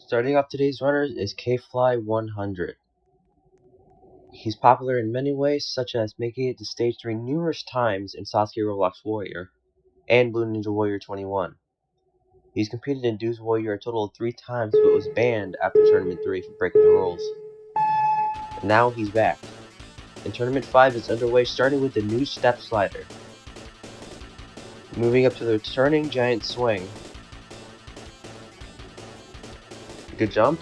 Starting off today's runners is K-Fly 100. He's popular in many ways, such as making it to stage 3 numerous times in Sasuke Roblox Warrior and Blue Ninja Warrior 21. He's competed in Dooze Warrior a total of 3 times, but was banned after Tournament 3 for breaking the rules. And now he's back. And Tournament 5 is underway, starting with the new step slider. Moving up to the turning giant swing. Good jump.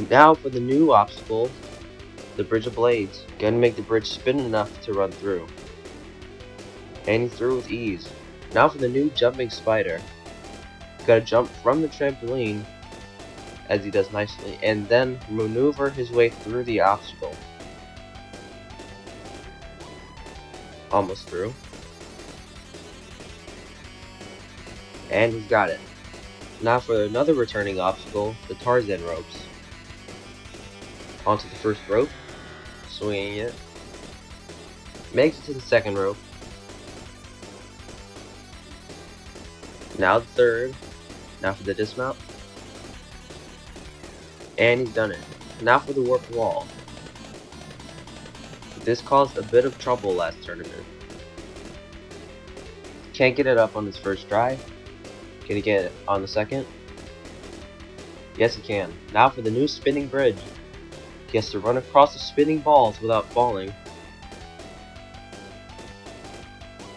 Now for the new obstacle, the Bridge of Blades. Gotta make the bridge spin enough to run through. And he threw with ease. Now for the new jumping spider. Gotta jump from the trampoline, as he does nicely, and then maneuver his way through the obstacle. Almost through. And he's got it. Now for another returning obstacle, the Tarzan ropes. Onto the first rope, swinging it. Makes it to the second rope. Now the third. Now for the dismount. And he's done it. Now for the warped wall. This caused a bit of trouble last tournament. Can't get it up on his first try. Can he get it on the second? Yes, he can. Now for the new spinning bridge. He has to run across the spinning balls without falling.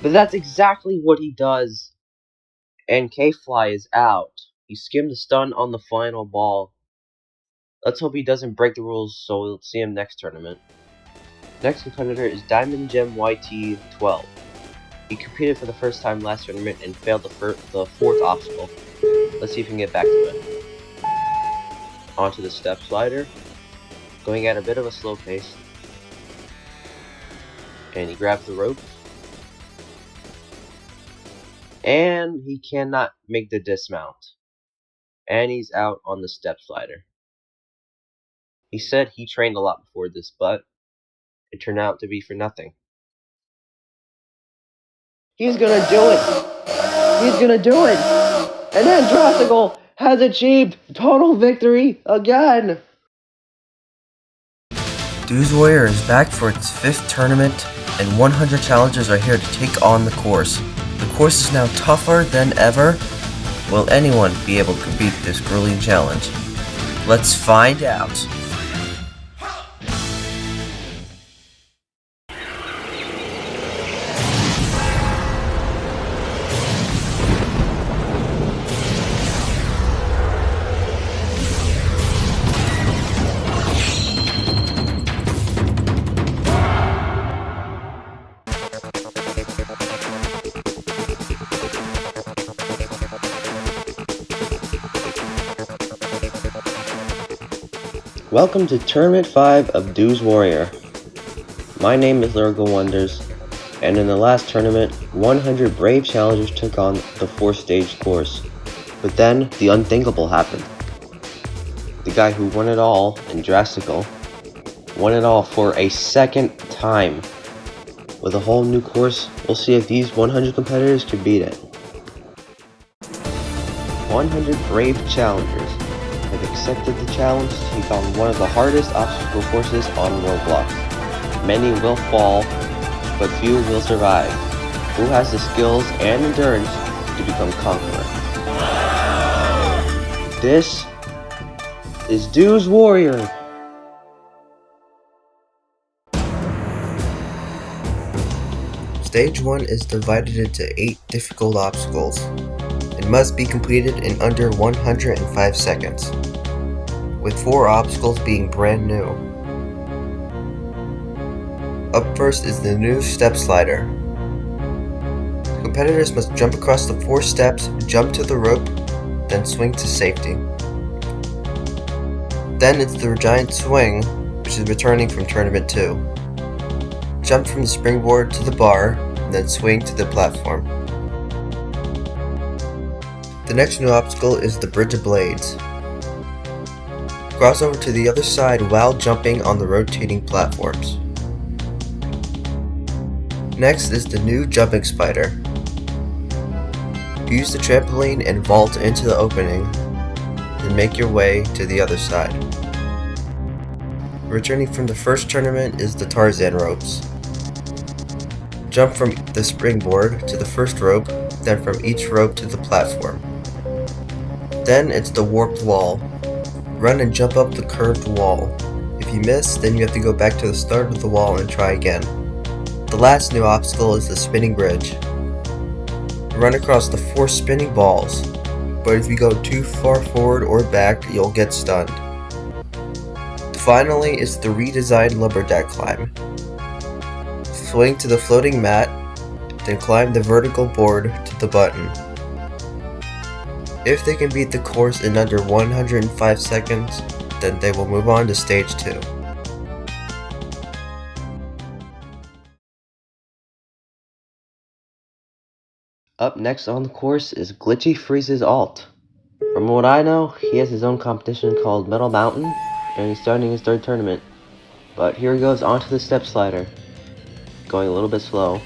But that's exactly what he does. And K-Fly is out. He skimmed the stun on the final ball. Let's hope he doesn't break the rules, so we'll see him next tournament. Next competitor is Diamond Gem YT12. He competed for the first time last tournament and failed the fourth obstacle. Let's see if we can get back to it. Onto the step slider. Going at a bit of a slow pace. And he grabs the rope. And he cannot make the dismount. And he's out on the step slider. He said he trained a lot before this, but it turned out to be for nothing. He's gonna do it! He's gonna do it! And then Drastical has achieved total victory again! Dooze Warrior is back for its 5th tournament, and 100 challengers are here to take on the course. The course is now tougher than ever. Will anyone be able to complete this grueling challenge? Let's find out. Welcome to Tournament 5 of Dooze Warrior. My name is Lyrical Wonders, and in the last tournament, 100 brave challengers took on the 4-stage course. But then, the unthinkable happened. The guy who won it all, in Drastical, won it all for a second time. With a whole new course, we'll see if these 100 competitors can beat it. 100 brave challengers have accepted the challenge. He found one of the hardest obstacle courses on Roblox. Many will fall, but few will survive. Who has the skills and endurance to become conqueror? This is Dooze Warrior. Stage 1 is divided into 8 difficult obstacles. It must be completed in under 105 seconds, with 4 obstacles being brand new. Up first is the new step slider. Competitors must jump across the 4 steps, jump to the rope, then swing to safety. Then it's the giant swing, which is returning from Tournament 2. Jump from the springboard to the bar, then swing to the platform. The next new obstacle is the Bridge of Blades. Cross over to the other side while jumping on the rotating platforms. Next is the new jumping spider. Use the trampoline and vault into the opening. can make your way to the other side. Returning from the first tournament is the Tarzan ropes. Jump from the springboard to the first rope, then from each rope to the platform. Then it's the warped wall. Run and jump up the curved wall. If you miss, then you have to go back to the start of the wall and try again. The last new obstacle is the spinning bridge. Run across the 4 spinning balls, but if you go too far forward or back, you'll get stunned. Finally is the redesigned lumberjack climb. Swing to the floating mat, then climb the vertical board to the button. If they can beat the course in under 105 seconds, then they will move on to stage 2. Up next on the course is Glitchy Freeze's alt. From what I know, he has his own competition called Metal Mountain, and he's starting his 3rd tournament. But here he goes onto the step slider, going a little bit slow,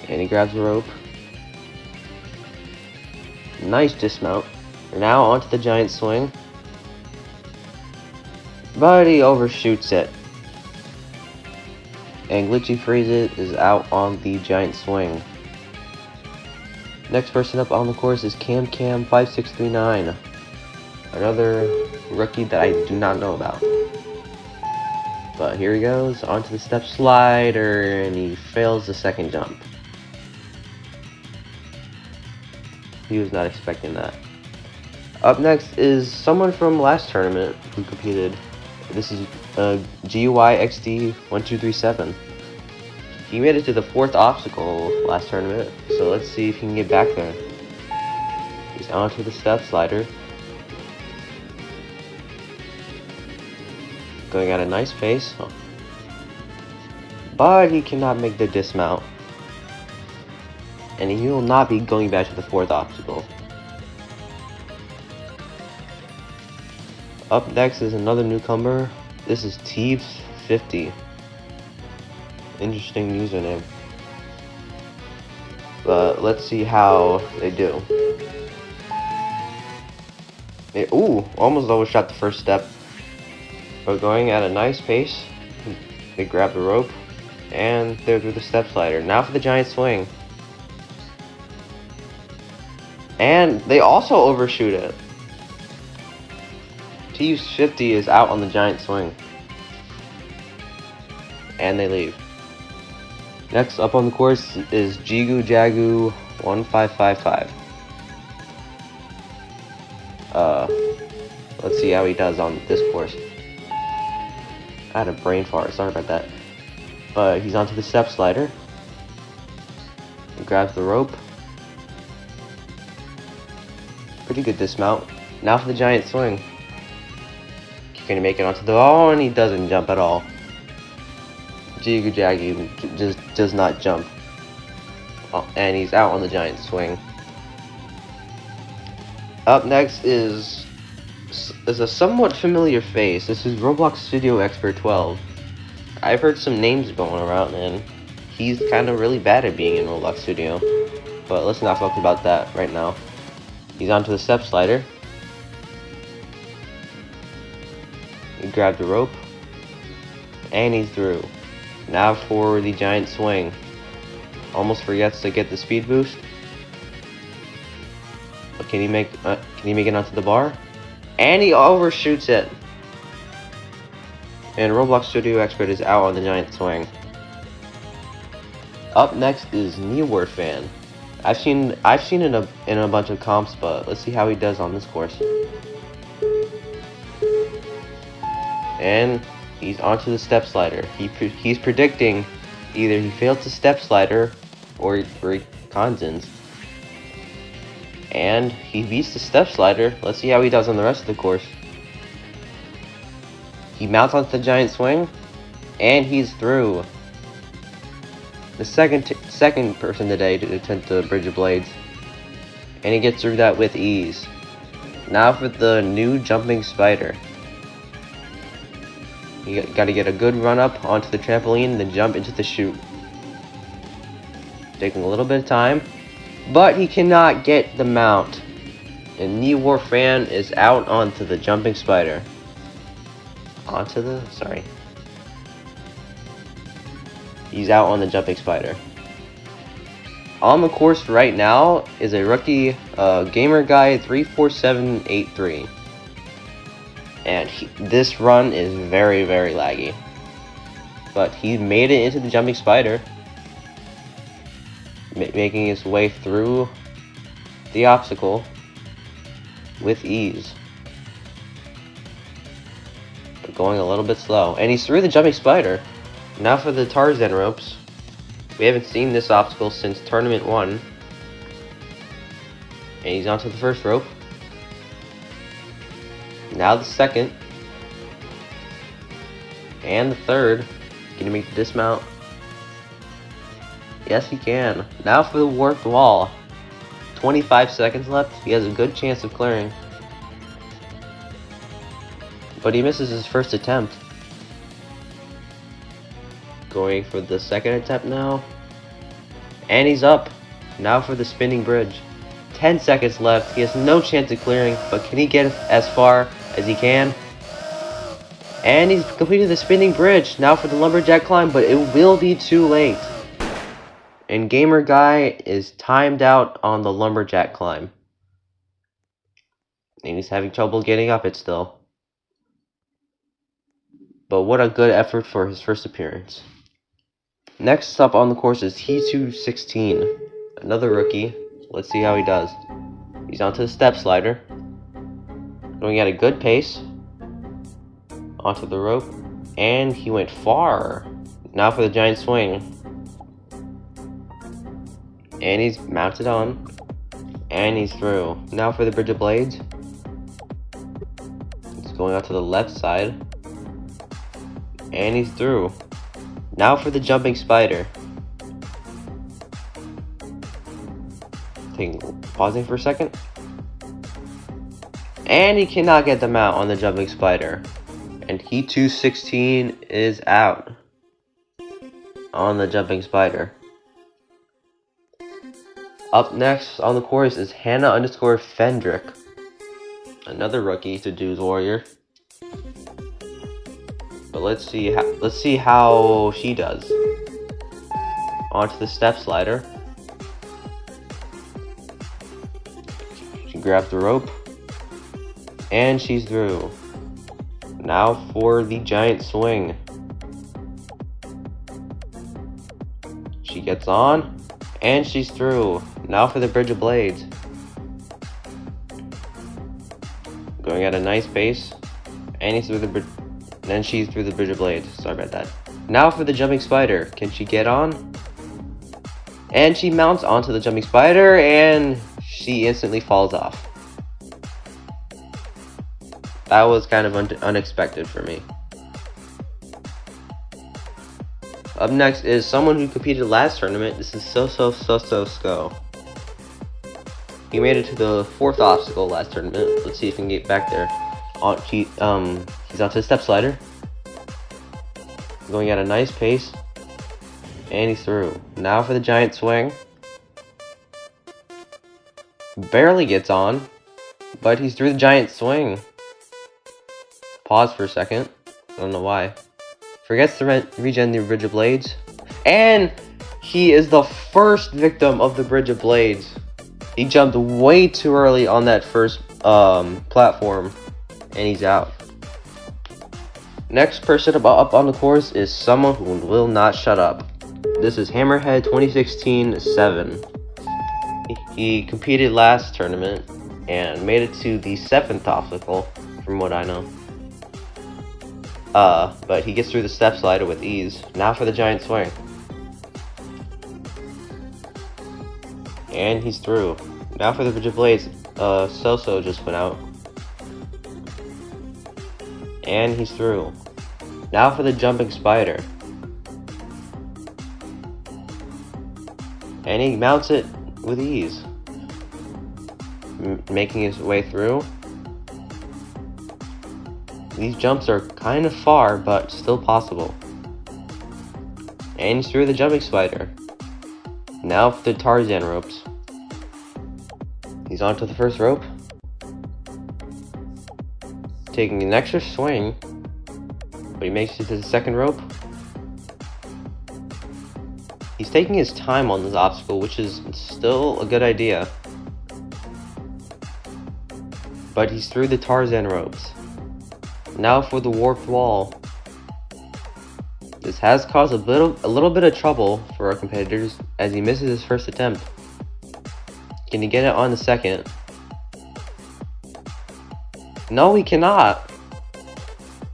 and he grabs the rope. Nice dismount. Now onto the giant swing, but he overshoots it, and Glitchy Freeze is out on the giant swing. Next person up on the course is Cam5639, another rookie that I do not know about. But here he goes onto the step slider, and he fails the second jump. He was not expecting that. Up next is someone from last tournament who competed. This is GUYXD1237. He made it to the 4th obstacle last tournament, so let's see if he can get back there. He's onto the step slider, going at a nice pace, but he cannot make the dismount, and he will not be going back to the 4th obstacle. Up next is another newcomer. This is Teebs50. Interesting username. But let's see how they do. Ooh, almost overshot the first step. But going at a nice pace, they grab the rope, and they're through the step slider. Now for the giant swing. And they also overshoot it. Teebs50 is out on the giant swing. And they leave. Next up on the course is Jigu Jagu 1555. Let's see how he does on this course. I had a brain fart, sorry about that. But he's onto the step slider. He grabs the rope. Pretty good dismount. Now for the giant swing. He's gonna make it onto the wall, and he doesn't jump at all. Jigu Jagu just does not jump. Oh, and he's out on the giant swing. Up next is a somewhat familiar face. This is Roblox Studio Expert 12. I've heard some names going around, and he's kind of really bad at being in Roblox Studio. But let's not talk about that right now. He's onto the step slider. He grabbed the rope, and he's through. Now for the giant swing. Almost forgets to get the speed boost. But can he make it onto the bar? And he overshoots it. And Roblox Studio Expert is out on the giant swing. Up next is Newword Fan. I've seen it in a bunch of comps, but let's see how he does on this course. And he's onto the step slider. He's predicting either he failed the step slider or he consins. And he beats the step slider. Let's see how he does on the rest of the course. He mounts onto the giant swing, and he's through. The second person today to attempt the Bridge of Blades, and he gets through that with ease. Now for the new jumping spider. You gotta get a good run up onto the trampoline, then jump into the chute. Taking a little bit of time, but he cannot get the mount. And Knee War Fan is out onto the jumping spider. He's out on the jumping spider. On the course right now is a rookie, Gamer Guy 34783. And this run is very, very laggy. But he made it into the jumping spider, making his way through the obstacle with ease. But going a little bit slow. And he's through the jumping spider. Now for the Tarzan ropes. We haven't seen this obstacle since Tournament 1. And he's onto the first rope. Now the second. And the third. Can he make the dismount? Yes, he can. Now for the warped wall. 25 seconds left. He has a good chance of clearing. But he misses his first attempt. Going for the second attempt now. And he's up. Now for the spinning bridge. 10 seconds left. He has no chance of clearing, but can he get as far as he can? And he's completed the spinning bridge. Now for the lumberjack climb, but it will be too late. And Gamer Guy is timed out on the lumberjack climb. And he's having trouble getting up it still. But what a good effort for his first appearance. Next up on the course is He216. Another rookie. Let's see how he does. He's onto the step slider. Going at a good pace. Onto the rope. And he went far. Now for the giant swing. And he's mounted on. And he's through. Now for the bridge of blades. He's going out to the left side. And he's through. Now for the jumping spider. Pausing for a second. And he cannot get them out on the jumping spider. And He216 is out on the jumping spider. Up next on the course is Hannah_Fendrick. Another rookie to Dooze Warrior. But let's see how she does. Onto the step slider. She grabs the rope. And she's through. Now for the giant swing. She gets on. And she's through. Now for the bridge of blades. Going at a nice pace. And he's through the bridge. Then she's through the bridge of blades. Sorry about that. Now for the jumping spider. Can she get on? And she mounts onto the jumping spider, and she instantly falls off. That was kind of unexpected for me. Up next is someone who competed last tournament. This is So. He made it to the 4th obstacle last tournament. Let's see if he can get back there. He's onto the step slider. Going at a nice pace. And he's through. Now for the giant swing. Barely gets on. But he's through the giant swing. Pause for a second. I don't know why. Forgets to regen the bridge of blades. And he is the first victim of the bridge of blades. He jumped way too early on that first platform. And he's out. Next person up on the course is someone who will not shut up. This is Hammerhead 2016-7. He competed last tournament and made it to the 7th obstacle, from what I know. But he gets through the step slider with ease. Now for the giant swing. And he's through. Now for the bridge of blades. So just went out. And he's through. Now for the jumping spider. And he mounts it with ease. Making his way through. These jumps are kind of far, but still possible. And he's through the jumping spider. Now for the Tarzan ropes. He's onto the first rope. taking an extra swing, but he makes it to the second rope. He's taking his time on this obstacle, which is still a good idea. But he's through the Tarzan ropes. Now for the warped wall. This has caused a little bit of trouble for our competitors as he misses his first attempt. Can he get it on the second? No, he cannot.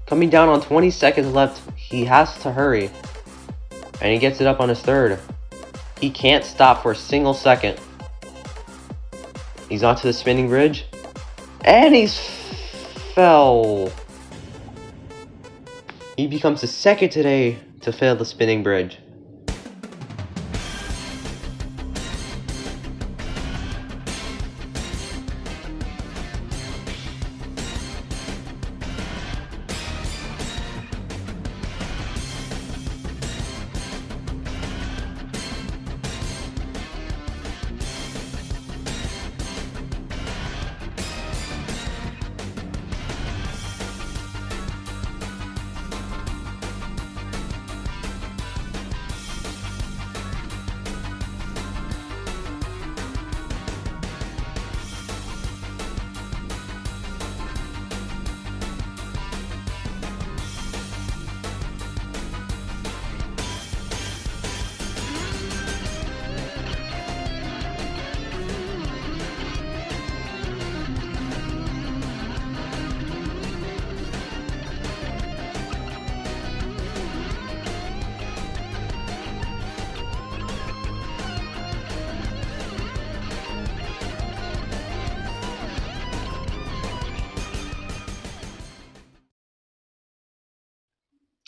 Coming down on 20 seconds left, he has to hurry. And he gets it up on his third. He can't stop for a single second. He's onto the spinning bridge. And he's fell. He becomes the second today to fail the spinning bridge.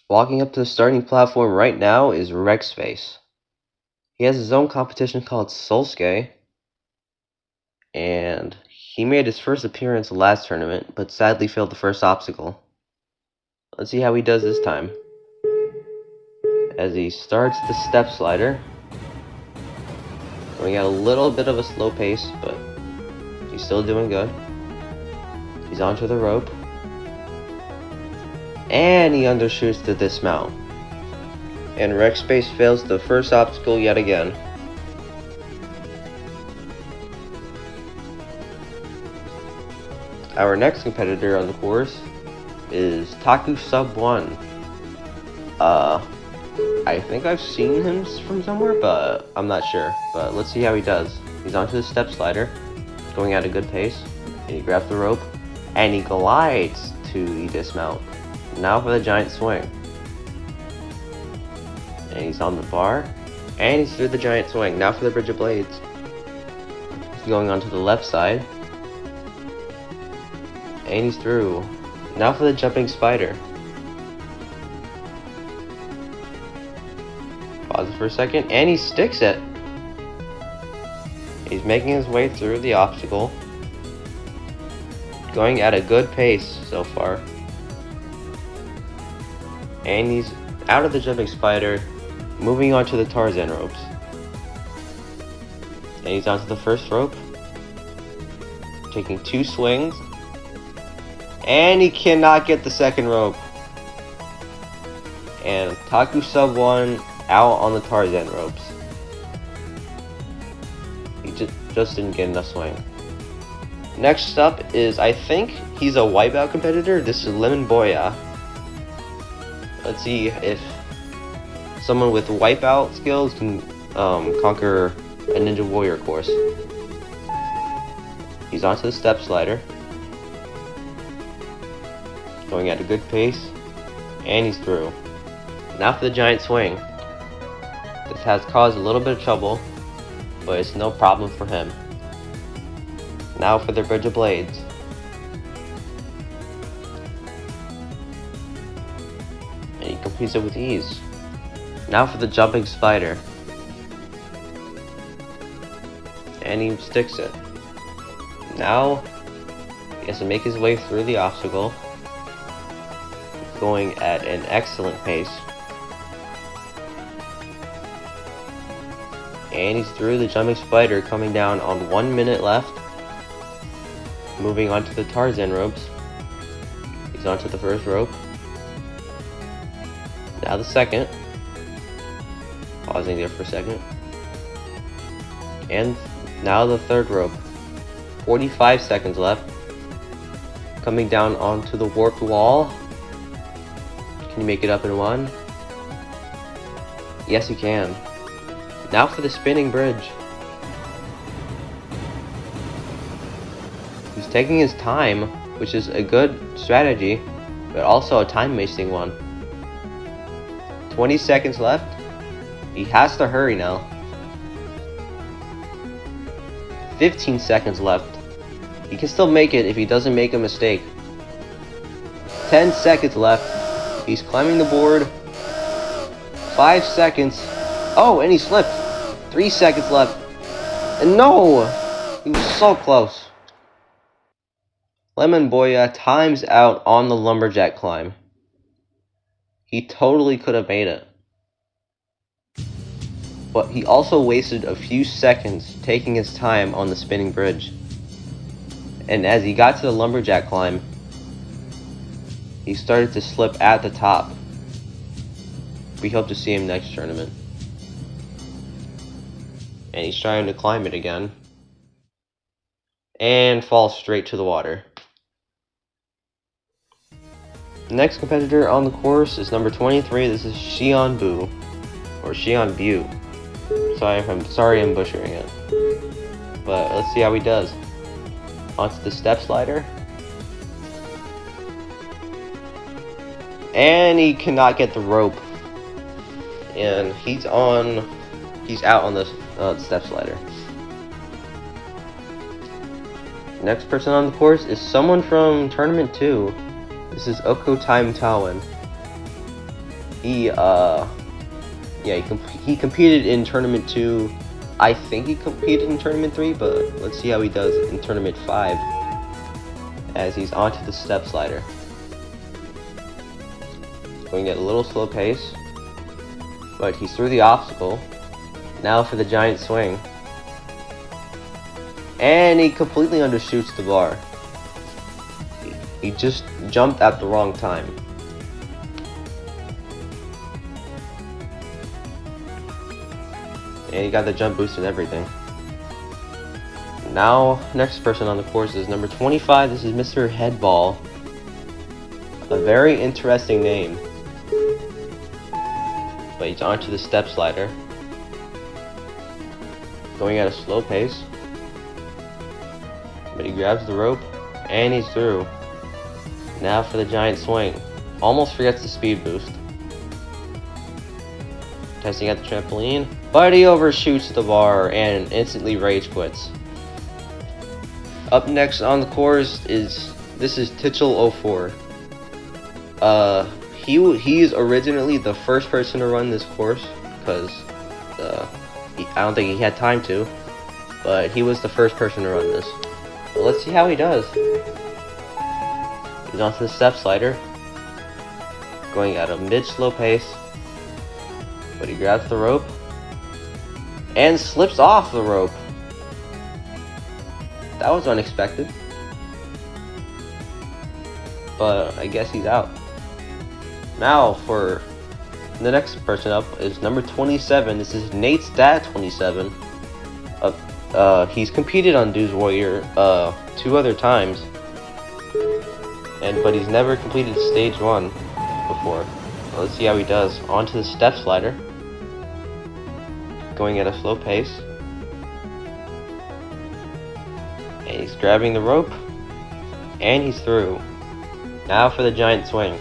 Walking up to the starting platform right now is Rexface. He has his own competition called Solskay, and he made his first appearance last tournament, but sadly failed the first obstacle. Let's see how he does this time. As he starts the step slider, going at a little bit of a slow pace, but he's still doing good. He's onto the rope. And he undershoots the dismount. And Rexface fails the first obstacle yet again. Our next competitor on the course is Taku Sub 1. I think I've seen him from somewhere, but I'm not sure. But let's see how he does. He's onto the step slider, going at a good pace. And he grabs the rope, and he glides to the dismount. Now for the giant swing. And he's on the bar. And he's through the giant swing. Now for the bridge of blades. He's going onto the left side. And he's through. Now for the jumping spider. Pause for a second. And he sticks it. He's making his way through the obstacle. Going at a good pace so far. And he's out of the jumping spider, moving on to the Tarzan ropes. And he's onto the first rope, taking 2 swings, and he cannot get the second rope. And Taku Sub 1 out on the Tarzan ropes. He just didn't get enough swing. Next up is, I think he's a wipeout competitor. This is Lemon Boya. Let's see if someone with wipeout skills can conquer a Ninja Warrior course. He's onto the step slider, going at a good pace, and he's through. Now for the giant swing. This has caused a little bit of trouble, but it's no problem for him. Now for the bridge of blades. And he completes it with ease. Now for the jumping spider. And he sticks it. Now he has to make his way through the obstacle, going at an excellent pace. And he's through the jumping spider, coming down on 1 minute left. Moving on to the Tarzan ropes. He's onto the first rope. Now the second. Pausing there for a second. And now the third rope. 45 seconds left. Coming down onto the warped wall. Can you make it up in one? Yes, you can. Now for the spinning bridge. He's taking his time, which is a good strategy, but also a time-wasting one. 20 seconds left. He has to hurry now. 15 seconds left. He can still make it if he doesn't make a mistake. 10 seconds left. He's climbing the board. 5 seconds. Oh, and he slipped. 3 seconds left. And no! He was so close. Lemon Boya times out on the lumberjack climb. He totally could have made it. But he also wasted a few seconds taking his time on the spinning bridge. And as he got to the lumberjack climb, he started to slip at the top. We hope to see him next tournament. And he's trying to climb it again. And falls straight to the water. The next competitor on the course is number 23. This is Xian Bu. Or Xian Bu. Sorry I'm butchering it. But let's see how he does. Onto the step slider. And he cannot get the rope. And he's out on the step slider. Next person on the course is someone from Tournament 2. This is Oko Time Tawan. He competed in Tournament 2. I think he competed in Tournament 3, but let's see how he does in Tournament 5. As he's onto the step slider. Going at a little slow pace. But he's through the obstacle. Now for the giant swing. And he completely undershoots the bar. He just jumped at the wrong time. And he got the jump boost and everything. Now, next person on the course is number 25. This is Mr. Headball. A very interesting name. But he's onto the step slider. Going at a slow pace. But he grabs the rope. And he's through. Now for the giant swing. Almost forgets the speed boost. Testing at the trampoline. But he overshoots the bar and instantly rage quits. Up next on the course is Tichel04. He is originally the first person to run this course because I don't think he had time to, but he was the first person to run this. So let's see how he does. He's onto the step slider, going at a mid-slow pace, but he grabs the rope and slips off the rope. That was unexpected, but I guess he's out. Now for the next person up is number 27. This is Nate's dad, 27. He's competed on Dooze Warrior 2 other times, but he's never completed stage 1 before. So let's see how he does. Onto the step slider, going at a slow pace. And he's grabbing the rope, and he's through. Now for the giant swing.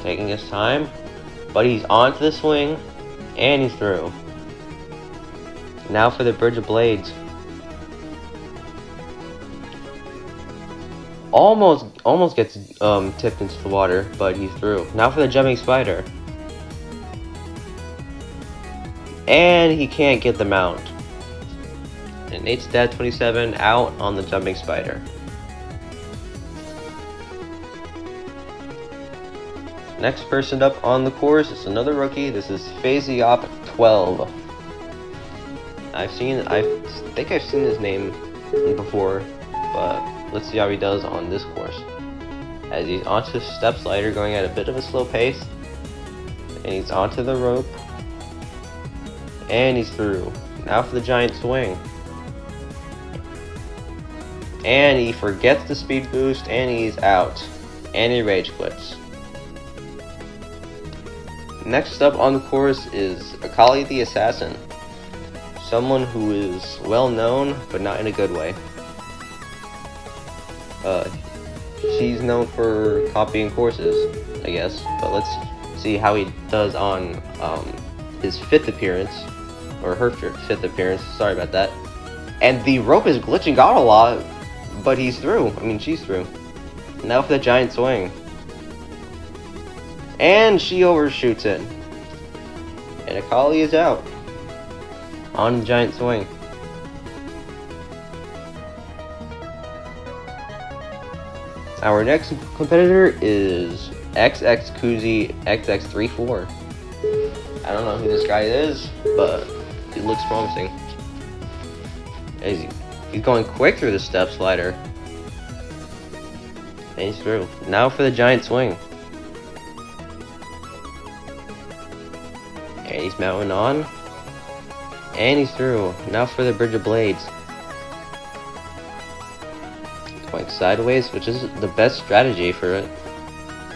Taking his time, but he's onto the swing, and he's through. Now for the bridge of blades. Almost gets tipped into the water, but he's through. Now for the jumping spider. And he can't get the mount. And Nate's dad, 27, out on the jumping spider. Next person up on the course is another rookie. This is Phaseop 12. I think I've seen his name before, but let's see how he does on this course. As he's onto step slider, going at a bit of a slow pace, and he's onto the rope, and he's through. Now for the giant swing, and he forgets the speed boost, and he's out, and he rage quits. Next up on the course is Akali the Assassin, someone who is well known but not in a good way. She's known for copying courses, I guess, but let's see how he does on his 5th appearance, or her 5th appearance, sorry about that. And the rope is glitching out a lot, but he's through. I mean, she's through. Now for the giant swing. And she overshoots it. And Akali is out on the giant swing. Our next competitor is XX XX34. I don't know who this guy is, but he looks promising. He's going quick through the step slider. And he's through. Now for the giant swing. And he's mounting on. And he's through. Now for the bridge of blades. Going sideways, which is the best strategy for it.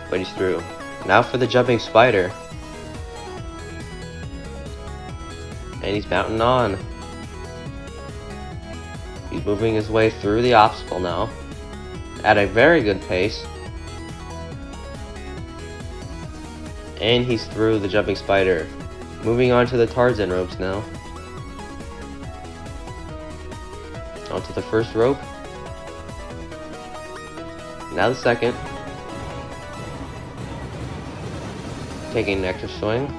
But he's through. Now for the jumping spider. And he's mounting on. He's moving his way through the obstacle now. At a very good pace. And he's through the jumping spider. Moving on to the Tarzan ropes now. Onto the first rope. Now the second. Taking an extra swing.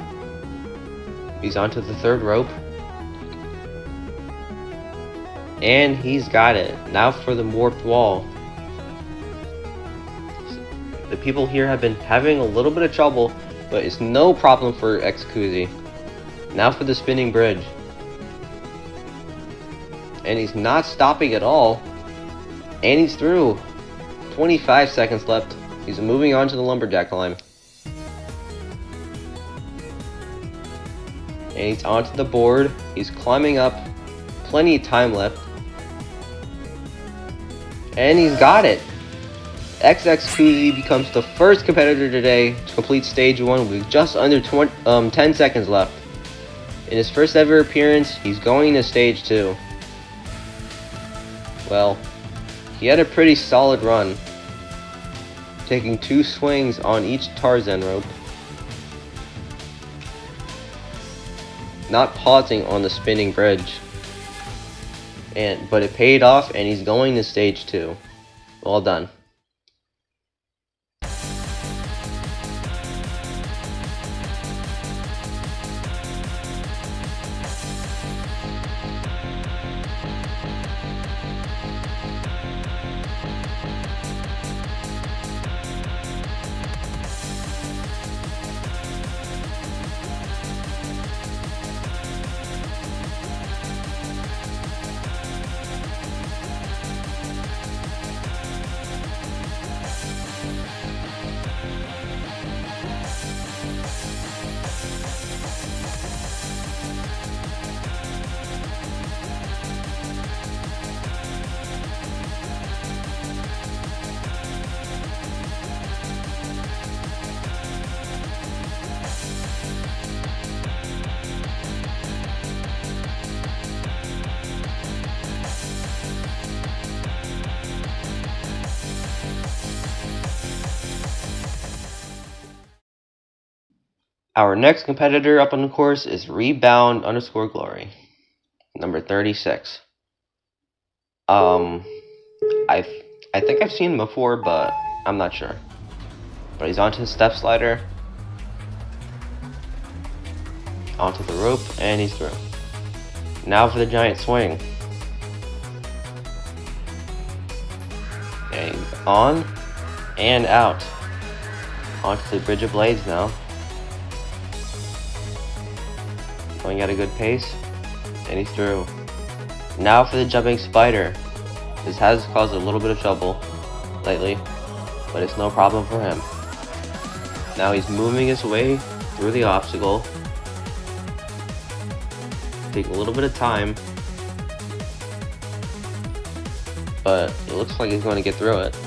He's onto the third rope. And he's got it. Now for the warped wall. The people here have been having a little bit of trouble, but it's no problem for Xkuzi. Now for the spinning bridge. And he's not stopping at all. And he's through. 25 seconds left. He's moving on to the lumberjack climb. And he's onto the board. He's climbing up. Plenty of time left. And he's got it. Xkuzi becomes the first competitor today to complete stage 1 with just under 10 seconds left. In his first ever appearance, he's going to stage 2. Well, he had a pretty solid run, taking 2 swings on each Tarzan rope, not pausing on the spinning bridge. But it paid off, and he's going to stage 2. Well done. Our next competitor up on the course is Rebound_Glory, number 36. I think I've seen him before, but I'm not sure. But he's onto the step slider, onto the rope, and he's through. Now for the giant swing. And he's on and out. Onto the bridge of blades now. Going at a good pace, and he's through. Now for the jumping spider. This has caused a little bit of trouble lately, but it's no problem for him. Now he's moving his way through the obstacle. Take a little bit of time, but it looks like he's going to get through it.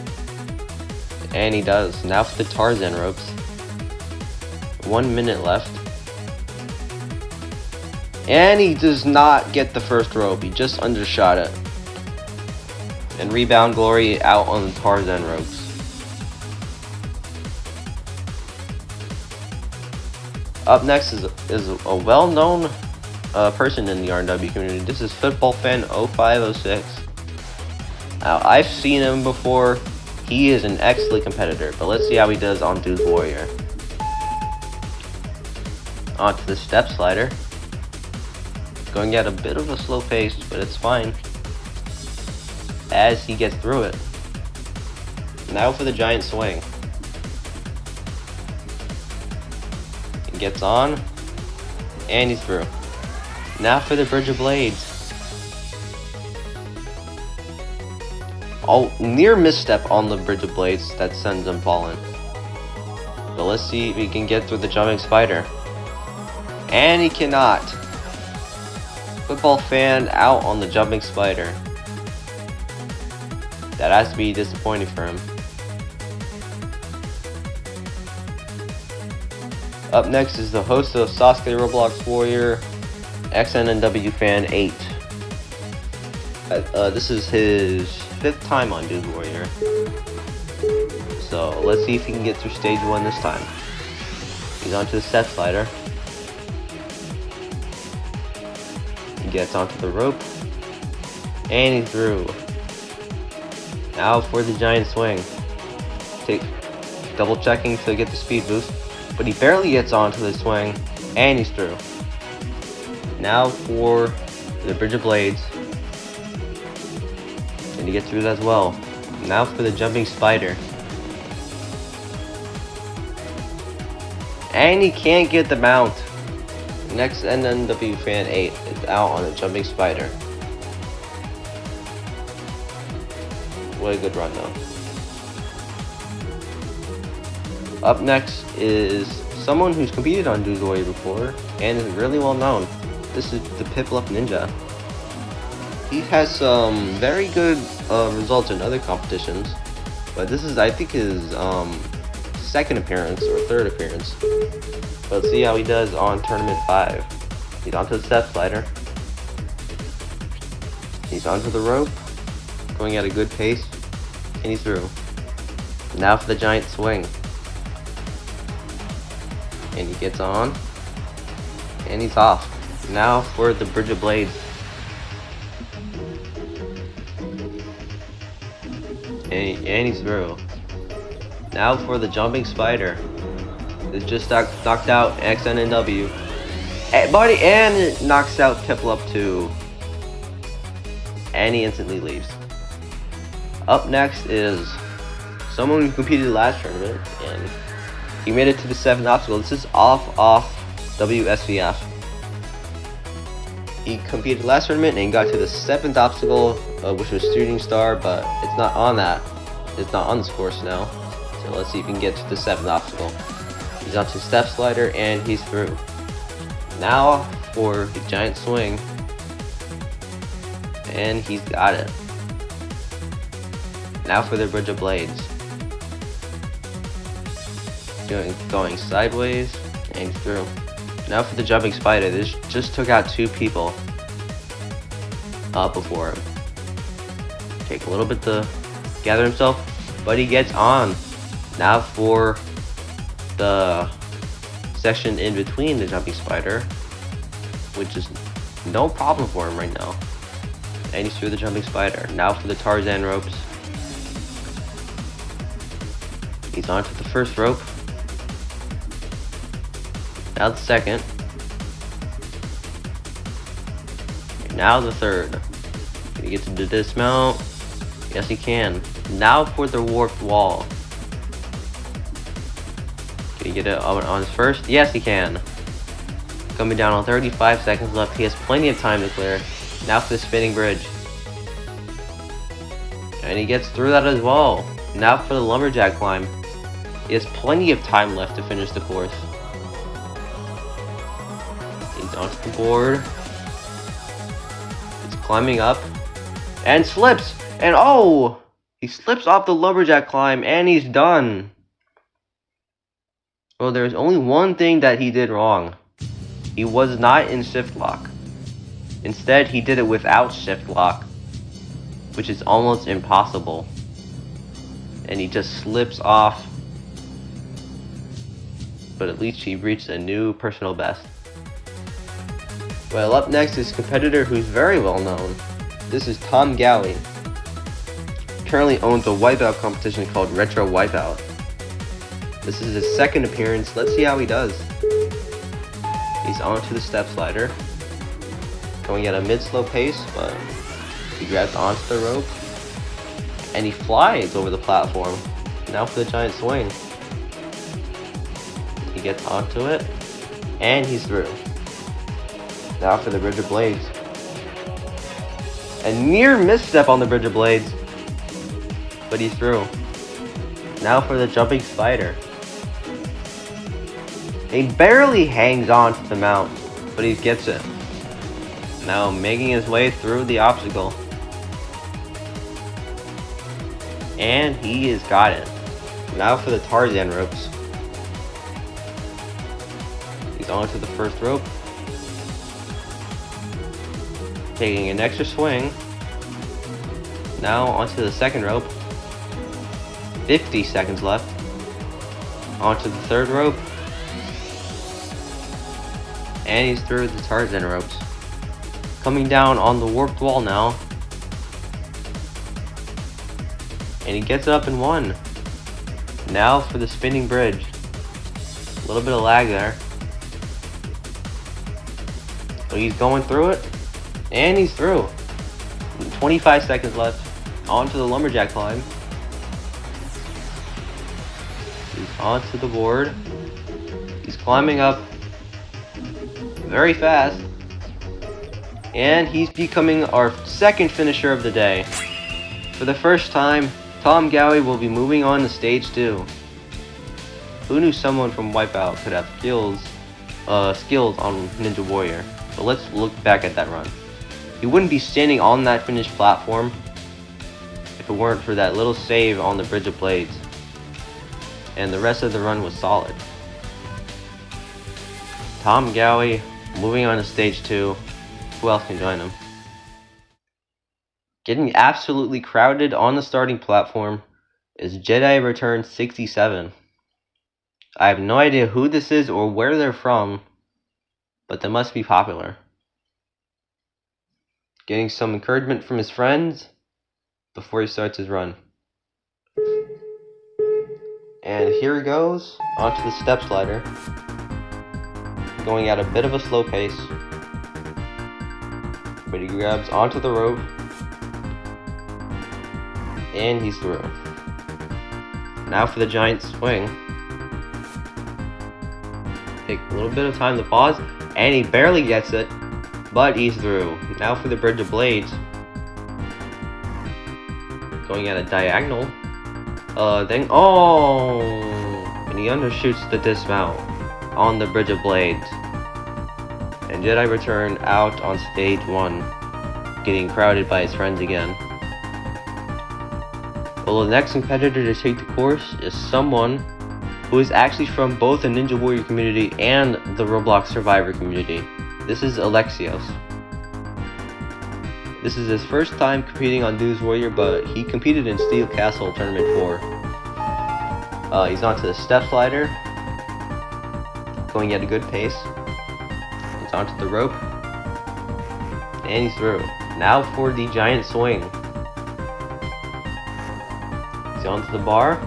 And he does. Now for the Tarzan ropes. 1 minute left. And he does not get the first rope. He just undershot it. And Rebound Glory out on the Tarzan ropes. Up next is a well-known person in the RW community. This is Football Fan 0506. Now, I've seen him before. He is an excellent competitor, but let's see how he does on Dooze Warrior. Onto the step slider. Going at a bit of a slow pace, but it's fine as he gets through it. Now for the giant swing. He gets on, and he's through. Now for the Bridge of Blades. Oh, near misstep on the Bridge of Blades that sends him falling. But let's see if he can get through the jumping spider. And he cannot. Football Fan out on the jumping spider. That has to be disappointing for him. Up next is the host of Sasuke Roblox Warrior, XNNW Fan 8. This is his 5th time on Dooze Warrior. So let's see if he can get through stage 1 this time. He's onto the step slider. He gets onto the rope. And he's through. Now for the giant swing. Double checking to get the speed boost. But he barely gets onto the swing. And he's through. Now for the Bridge of Blades. And he gets through that as well. Now for the jumping spider. And he can't get the mount. Next NNW Fan 8 is out on a jumping spider. What a good run though. Up next is someone who's competed on Dooze Warrior before and is really well known. This is the Piplup Ninja. He has some very good results in other competitions, but this is, I think, his 2nd appearance or 3rd appearance. But let's see how he does on Tournament 5. He's onto the step slider. He's onto the rope, going at a good pace, and he's through. Now for the giant swing. And he gets on, and he's off. Now for the Bridge of Blades. And he's through. Now for the jumping spider. It just knocked out XNNW. And it knocks out Piplup too. And he instantly leaves. Up next is someone who competed last tournament and he made it to the 7th obstacle. This is off WSVF. He competed last tournament and got to the 7th obstacle, which was Shooting Star, but it's not on that. It's not on this course now. So let's see if he can get to the 7th obstacle. He's onto the step slider and he's through. Now for the giant swing. And he's got it. Now for the Bridge of Blades. Going sideways and through. Now for the jumping spider. This just took out 2 people before him. Take a little bit to gather himself, but he gets on. Now for the section in between the jumping spider, which is no problem for him right now. And he's through the jumping spider. Now for the Tarzan ropes. He's onto the first rope. Now the second. And now the third. Can he get to the dismount? Yes, he can. Now for the warped wall. Can he get it on his first? Yes, he can. Coming down on 35 seconds left. He has plenty of time to clear. Now for the spinning bridge. And he gets through that as well. Now for the lumberjack climb. He has plenty of time left to finish the course. He's onto the board. He's climbing up. And slips! And oh! He slips off the lumberjack climb and he's done. Well, there's only one thing that he did wrong. He was not in shift lock. Instead, he did it without shift lock, which is almost impossible. And he just slips off. But at least he reached a new personal best. Well, up next is a competitor who's very well known. This is Tom Gowie. Currently owns a wipeout competition called Retro Wipeout. This is his second appearance. Let's see how he does. He's onto the step slider. Going at a mid-slow pace, but he grabs onto the rope. And he flies over the platform. Now for the giant swing. He gets onto it. And he's through. Now for the bridge of blades. A near misstep on the bridge of blades. But he's through. Now for the jumping spider. He barely hangs on to the mount, but he gets it. Now making his way through the obstacle. And he has got it. Now for the Tarzan ropes. He's onto the first rope. Taking an extra swing. Now onto the second rope. 50 seconds left. Onto the third rope. And he's through the Tarzan ropes. Coming down on the warped wall now. And he gets it up in one. Now for the spinning bridge. A little bit of lag there. But he's going through it. And he's through. 25 seconds left. Onto the lumberjack climb. He's onto the board. He's climbing up very fast. And he's becoming our second finisher of the day. For the first time, Tom Gowie will be moving on to stage 2. Who knew someone from Wipeout could have skills on Ninja Warrior? But let's look back at that run. He wouldn't be standing on that finished platform if it weren't for that little save on the Bridge of Blades. And the rest of the run was solid. Tom Gowie moving on to stage 2. Who else can join him? Getting absolutely crowded on the starting platform is Jedi Return 67. I have no idea who this is or where they're from, but they must be popular. Getting some encouragement from his friends before he starts his run. And here he goes, onto the step slider. Going at a bit of a slow pace. But he grabs onto the rope. And he's through. Now for the giant swing. Take a little bit of time to pause. And he barely gets it. But he's through. Now for the Bridge of Blades. Going at a diagonal. And he undershoots the dismount on the Bridge of Blades. And Jedi Return out on stage 1, getting crowded by his friends again. Well, the next competitor to take the course is someone who is actually from both the Ninja Warrior community and the Roblox Survivor community. This is Alexios. This is his first time competing on Dooze Warrior, but he competed in Steel Castle Tournament 4. He's onto the step slider, going at a good pace. He's onto the rope, and he's through. Now for the giant swing. He's onto the bar,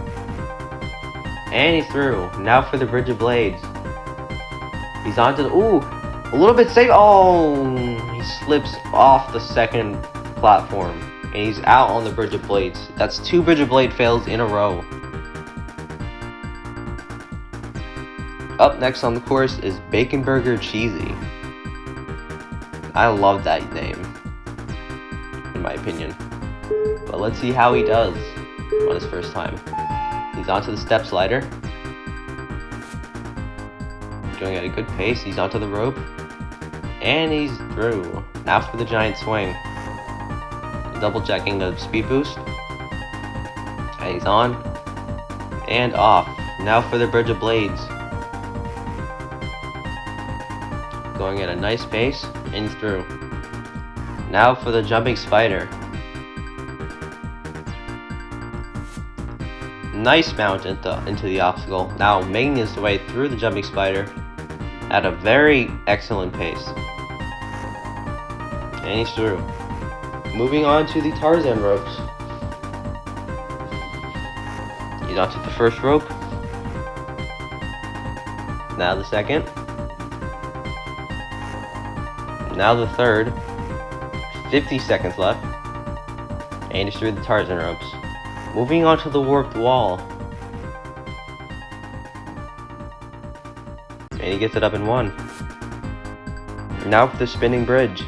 and he's through. Now for the Bridge of Blades. He's onto the, a little bit safe. He slips off the second platform, and he's out on the Bridge of Blades. That's 2 Bridge of Blade fails in a row. Up next on the course is Bacon Burger Cheesy. I love that name, in my opinion. But let's see how he does on his first time. He's onto the step slider. Going at a good pace. He's onto the rope. And he's through. Now for the giant swing. Double checking the speed boost. And he's on. And off. Now for the bridge of blades. Going at a nice pace. And he's through. Now for the jumping spider. Nice mount into the obstacle. Now making his way through the jumping spider at a very excellent pace. And he's through. Moving on to the Tarzan ropes. He's onto the first rope. Now the second. Now the third. 50 seconds left. And he's through the Tarzan ropes. Moving on to the warped wall. And he gets it up in one. Now for the spinning bridge.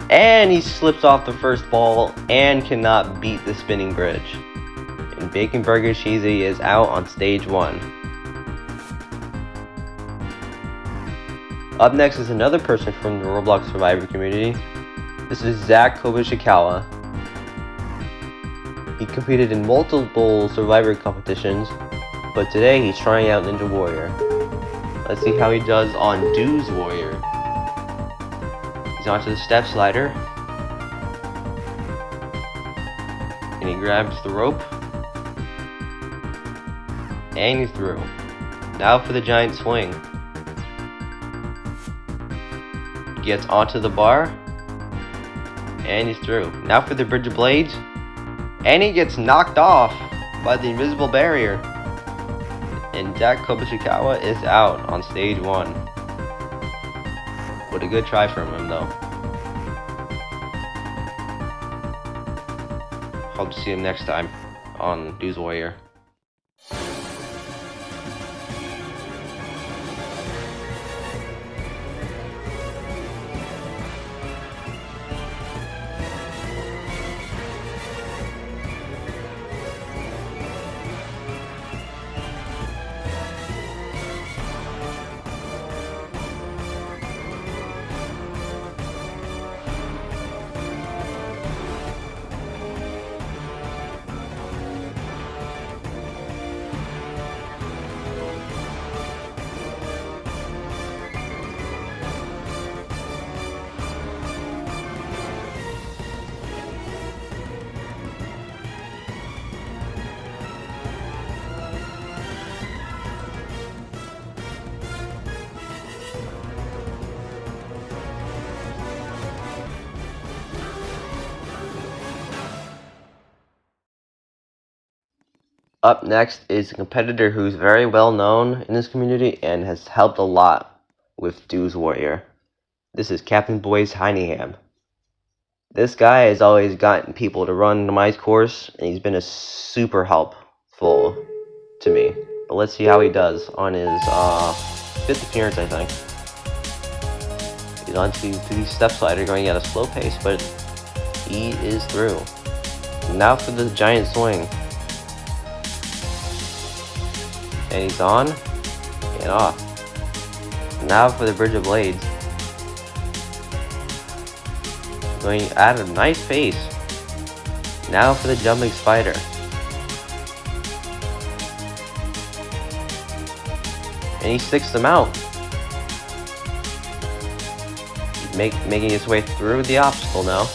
And he slips off the first ball and cannot beat the spinning bridge. And Bacon Burger Cheesy is out on stage 1. Up next is another person from the Roblox Survivor community. This is Zach Kobushikawa. He competed in multiple Survivor competitions, but today he's trying out Ninja Warrior. Let's see how he does on Dooze Warrior. He's onto the step slider. And he grabs the rope. And he's through. Now for the giant swing. Gets onto the bar. And he's through. Now for the bridge of blades. And he gets knocked off by the invisible barrier. And Zach Kobushikawa is out on stage 1. What a good try from him though. Hope to see him next time on Dooze Warrior. Up next is a competitor who's very well known in this community and has helped a lot with Dooze Warrior. This is Captain Boyce Hineyham. This guy has always gotten people to run the mice course, and he's been a super helpful to me. But let's see how he does on his 5th appearance, I think. He's onto the step slider, going at a slow pace, but he is through. Now for the giant swing. And he's on and off. Now for the bridge of blades. Going at a nice pace. Now for the jumping spider. And he sticks them out. Making his way through the obstacle now.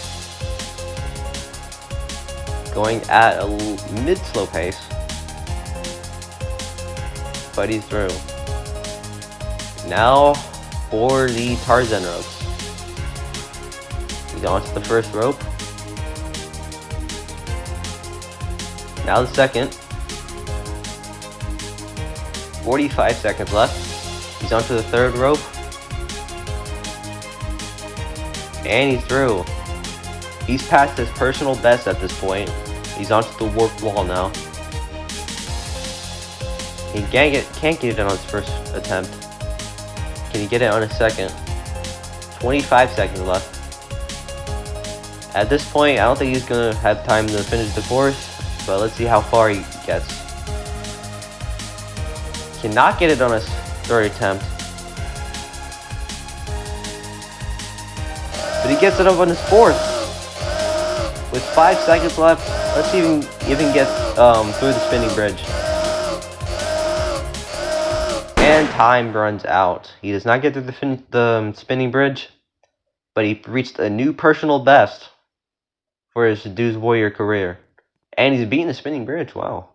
Going at a mid-slow pace. But he's through. Now for the Tarzan ropes. He's onto the first rope. Now the second. 45 seconds left. He's onto the third rope. And he's through. He's past his personal best at this point. He's onto the warped wall now. He can't get it on his first attempt. Can he get it on his second? 25 seconds left. At this point, I don't think he's gonna have time to finish the course, but let's see how far he gets. Cannot get it on his third attempt. But he gets it up on his fourth. With 5 seconds left, let's see if he even gets through the spinning bridge. And time runs out. He does not get through the spinning bridge, but he reached a new personal best for his Dooze Warrior career. And he's beating the spinning bridge, wow.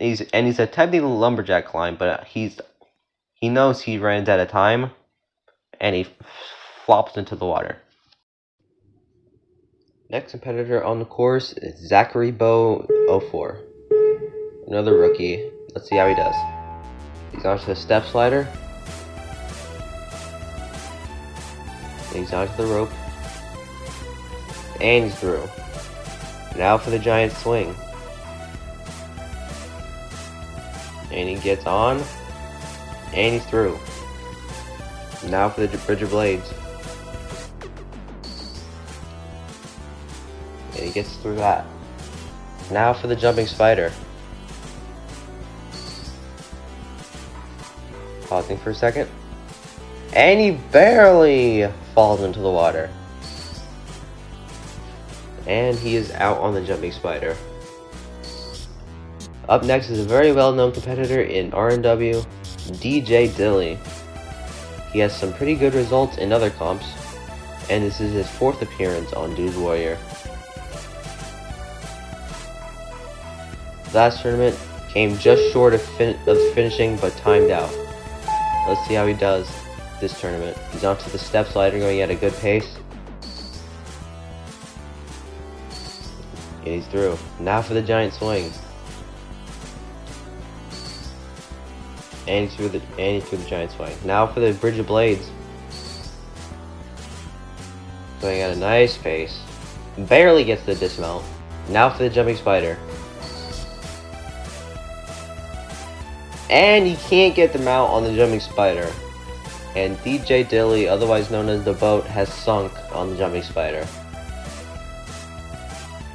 He's attempting the lumberjack climb, but he knows he ran out of time, and he flops into the water. Next competitor on the course is Zachary Bow 04. Another rookie. Let's see how he does. He's onto the step slider. He's onto the rope. And he's through. Now for the giant swing. And he gets on. And he's through. Now for the bridge of blades. And he gets through that. Now for the jumping spider. Pausing for a second. And he barely falls into the water. And he is out on the jumping spider. Up next is a very well-known competitor in RNW, DJ Dilly. He has some pretty good results in other comps, and this is his 4th appearance on Dooze Warrior. Last tournament came just short of finishing, but timed out. Let's see how he does this tournament. He's onto the step slider, going at a good pace. And he's through. Now for the giant swing. And he's through the giant swing. Now for the bridge of blades. Going at a nice pace. Barely gets the dismount. Now for the jumping spider. And he can't get the mount on the jumping spider. And DJ Dilly, otherwise known as the boat, has sunk on the jumping spider.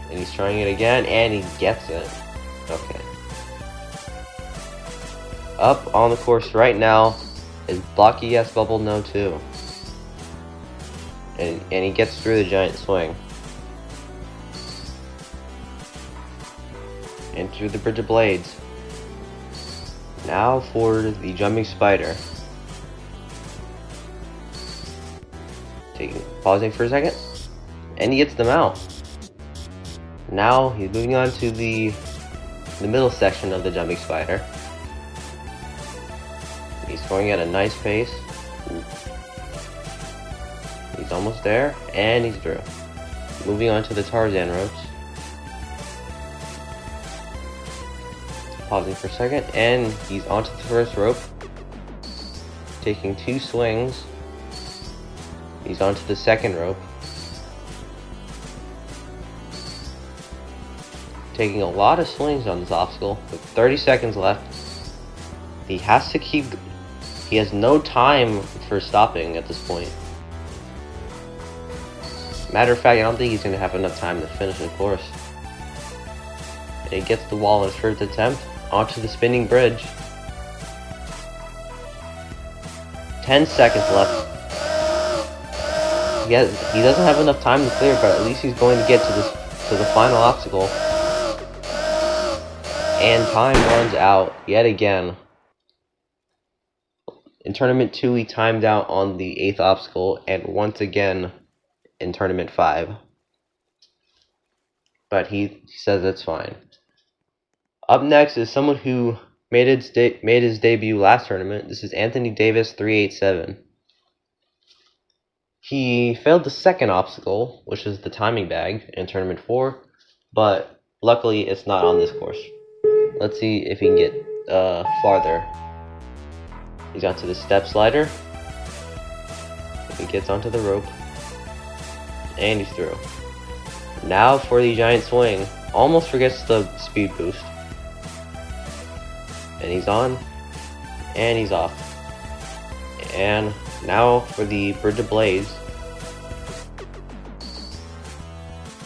And he's trying it again, and he gets it. Okay. Up on the course right now is Blocky S Bubble No 2. And he gets through the giant swing. And through the bridge of blades. Now for the jumping spider. Pausing for a second. And he gets them out. Now he's moving on to the middle section of the jumping spider. He's going at a nice pace. He's almost there, and he's through. Moving on to the Tarzan ropes. Pausing for a second, and he's onto the first rope. Taking 2 swings. He's onto the second rope. Taking a lot of swings on this obstacle with 30 seconds left. He has to keep. He has no time for stopping at this point. Matter of fact, I don't think he's going to have enough time to finish the course. And he gets the wall in his first attempt. Onto the spinning bridge. 10 seconds left. He doesn't have enough time to clear, but at least he's going to get to the final obstacle. And time runs out yet again. In Tournament 2, he timed out on the 8th obstacle, and once again in Tournament 5. But he says it's fine. Up next is someone who made his debut last tournament. This is Anthony Davis 387. He failed the second obstacle, which is the timing bag, in Tournament 4, but luckily it's not on this course. Let's see if he can get farther. He's onto the step slider. He gets onto the rope. And he's through. Now for the giant swing. Almost forgets the speed boost. And he's on. And he's off. And now for the bridge of blades.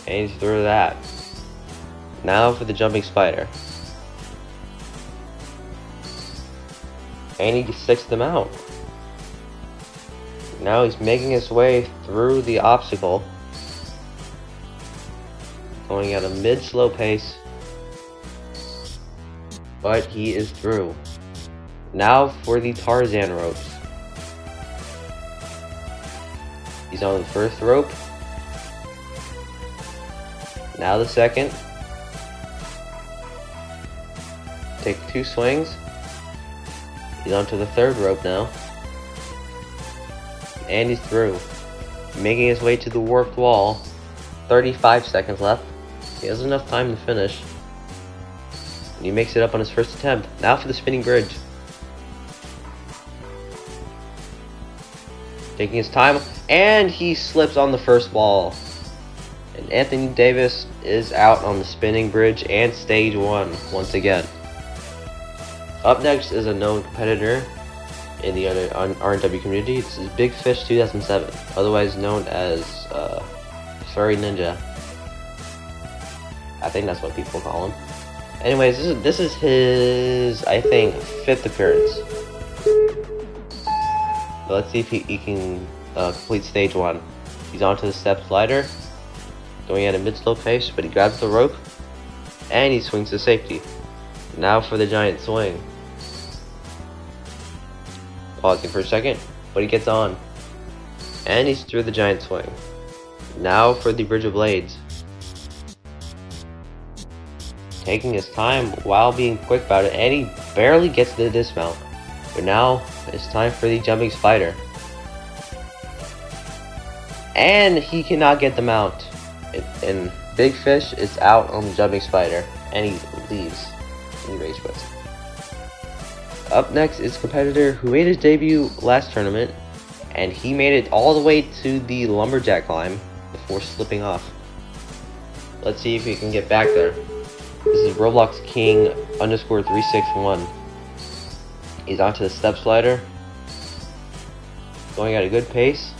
And he's through that. Now for the jumping spider. And he sticks them out. Now he's making his way through the obstacle. Going at a mid-slow pace. But he is through. Now for the Tarzan ropes. He's on the first rope. Now the second. Take 2 swings. He's onto the third rope now. And he's through. Making his way to the warped wall. 35 seconds left. He has enough time to finish. And he makes it up on his first attempt. Now for the spinning bridge. Taking his time. And he slips on the first wall. And Anthony Davis is out on the spinning bridge and stage 1 once again. Up next is a known competitor in the RNW community. This is Big Fish 2007, otherwise known as Furry Ninja. I think that's what people call him. Anyways, this is his, I think, 5th appearance. So let's see if he can complete stage 1. He's onto the step slider, going at a mid-slow pace, but he grabs the rope, and he swings to safety. Now for the giant swing. Pausing for a second, but he gets on. And he's through the giant swing. Now for the bridge of blades. Taking his time while being quick about it, and he barely gets the dismount. But now it's time for the jumping spider. And he cannot get the mount. And Big Fish is out on the jumping spider, and he leaves. He rage quits. Up next is a competitor who made his debut last tournament, and he made it all the way to the lumberjack climb before slipping off. Let's see if he can get back there. This is Roblox King _361. He's onto the step slider, going at a good pace,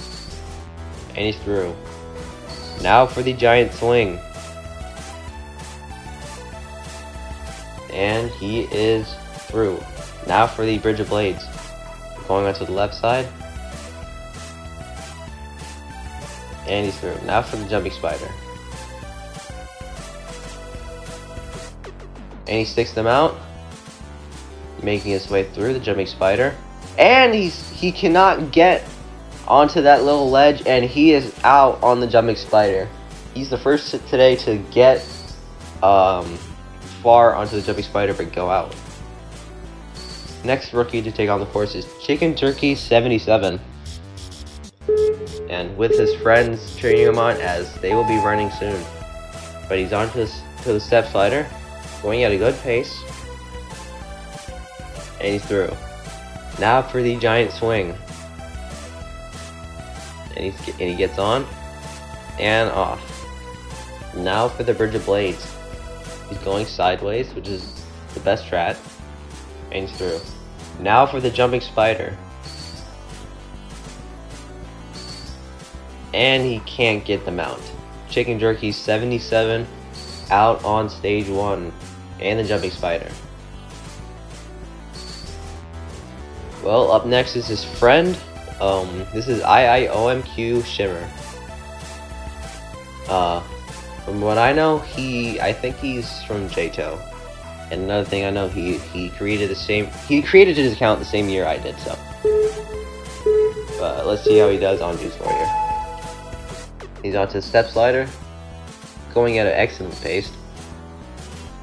and he's through. Now for the giant swing. And he is through. Now for the bridge of blades. Going onto the left side. And he's through. Now for the jumping spider. And he sticks them out. Making his way through the jumping spider. And he cannot get onto that little ledge, and he is out on the jumping spider. He's the first today to get far onto the jumping spider but go out. Next rookie to take on the course is Chicken Turkey 77, and with his friends cheering him on as they will be running soon. But he's on to the step slider, going at a good pace, and he's through. Now for the giant swing, and he gets on and off. Now for the bridge of blades. He's going sideways, which is the best strat. And he's through. Now for the jumping spider. And he can't get the mount. Chicken Jerky 77 out on stage 1. And the jumping spider. Well, up next is his friend. This is IIOMQ Shimmer. From what I know, I think he's from JTO. And another thing I know, he created his account the same year I did, so. But let's see how he does on Dooze Warrior. He's onto the step slider, going at an excellent pace.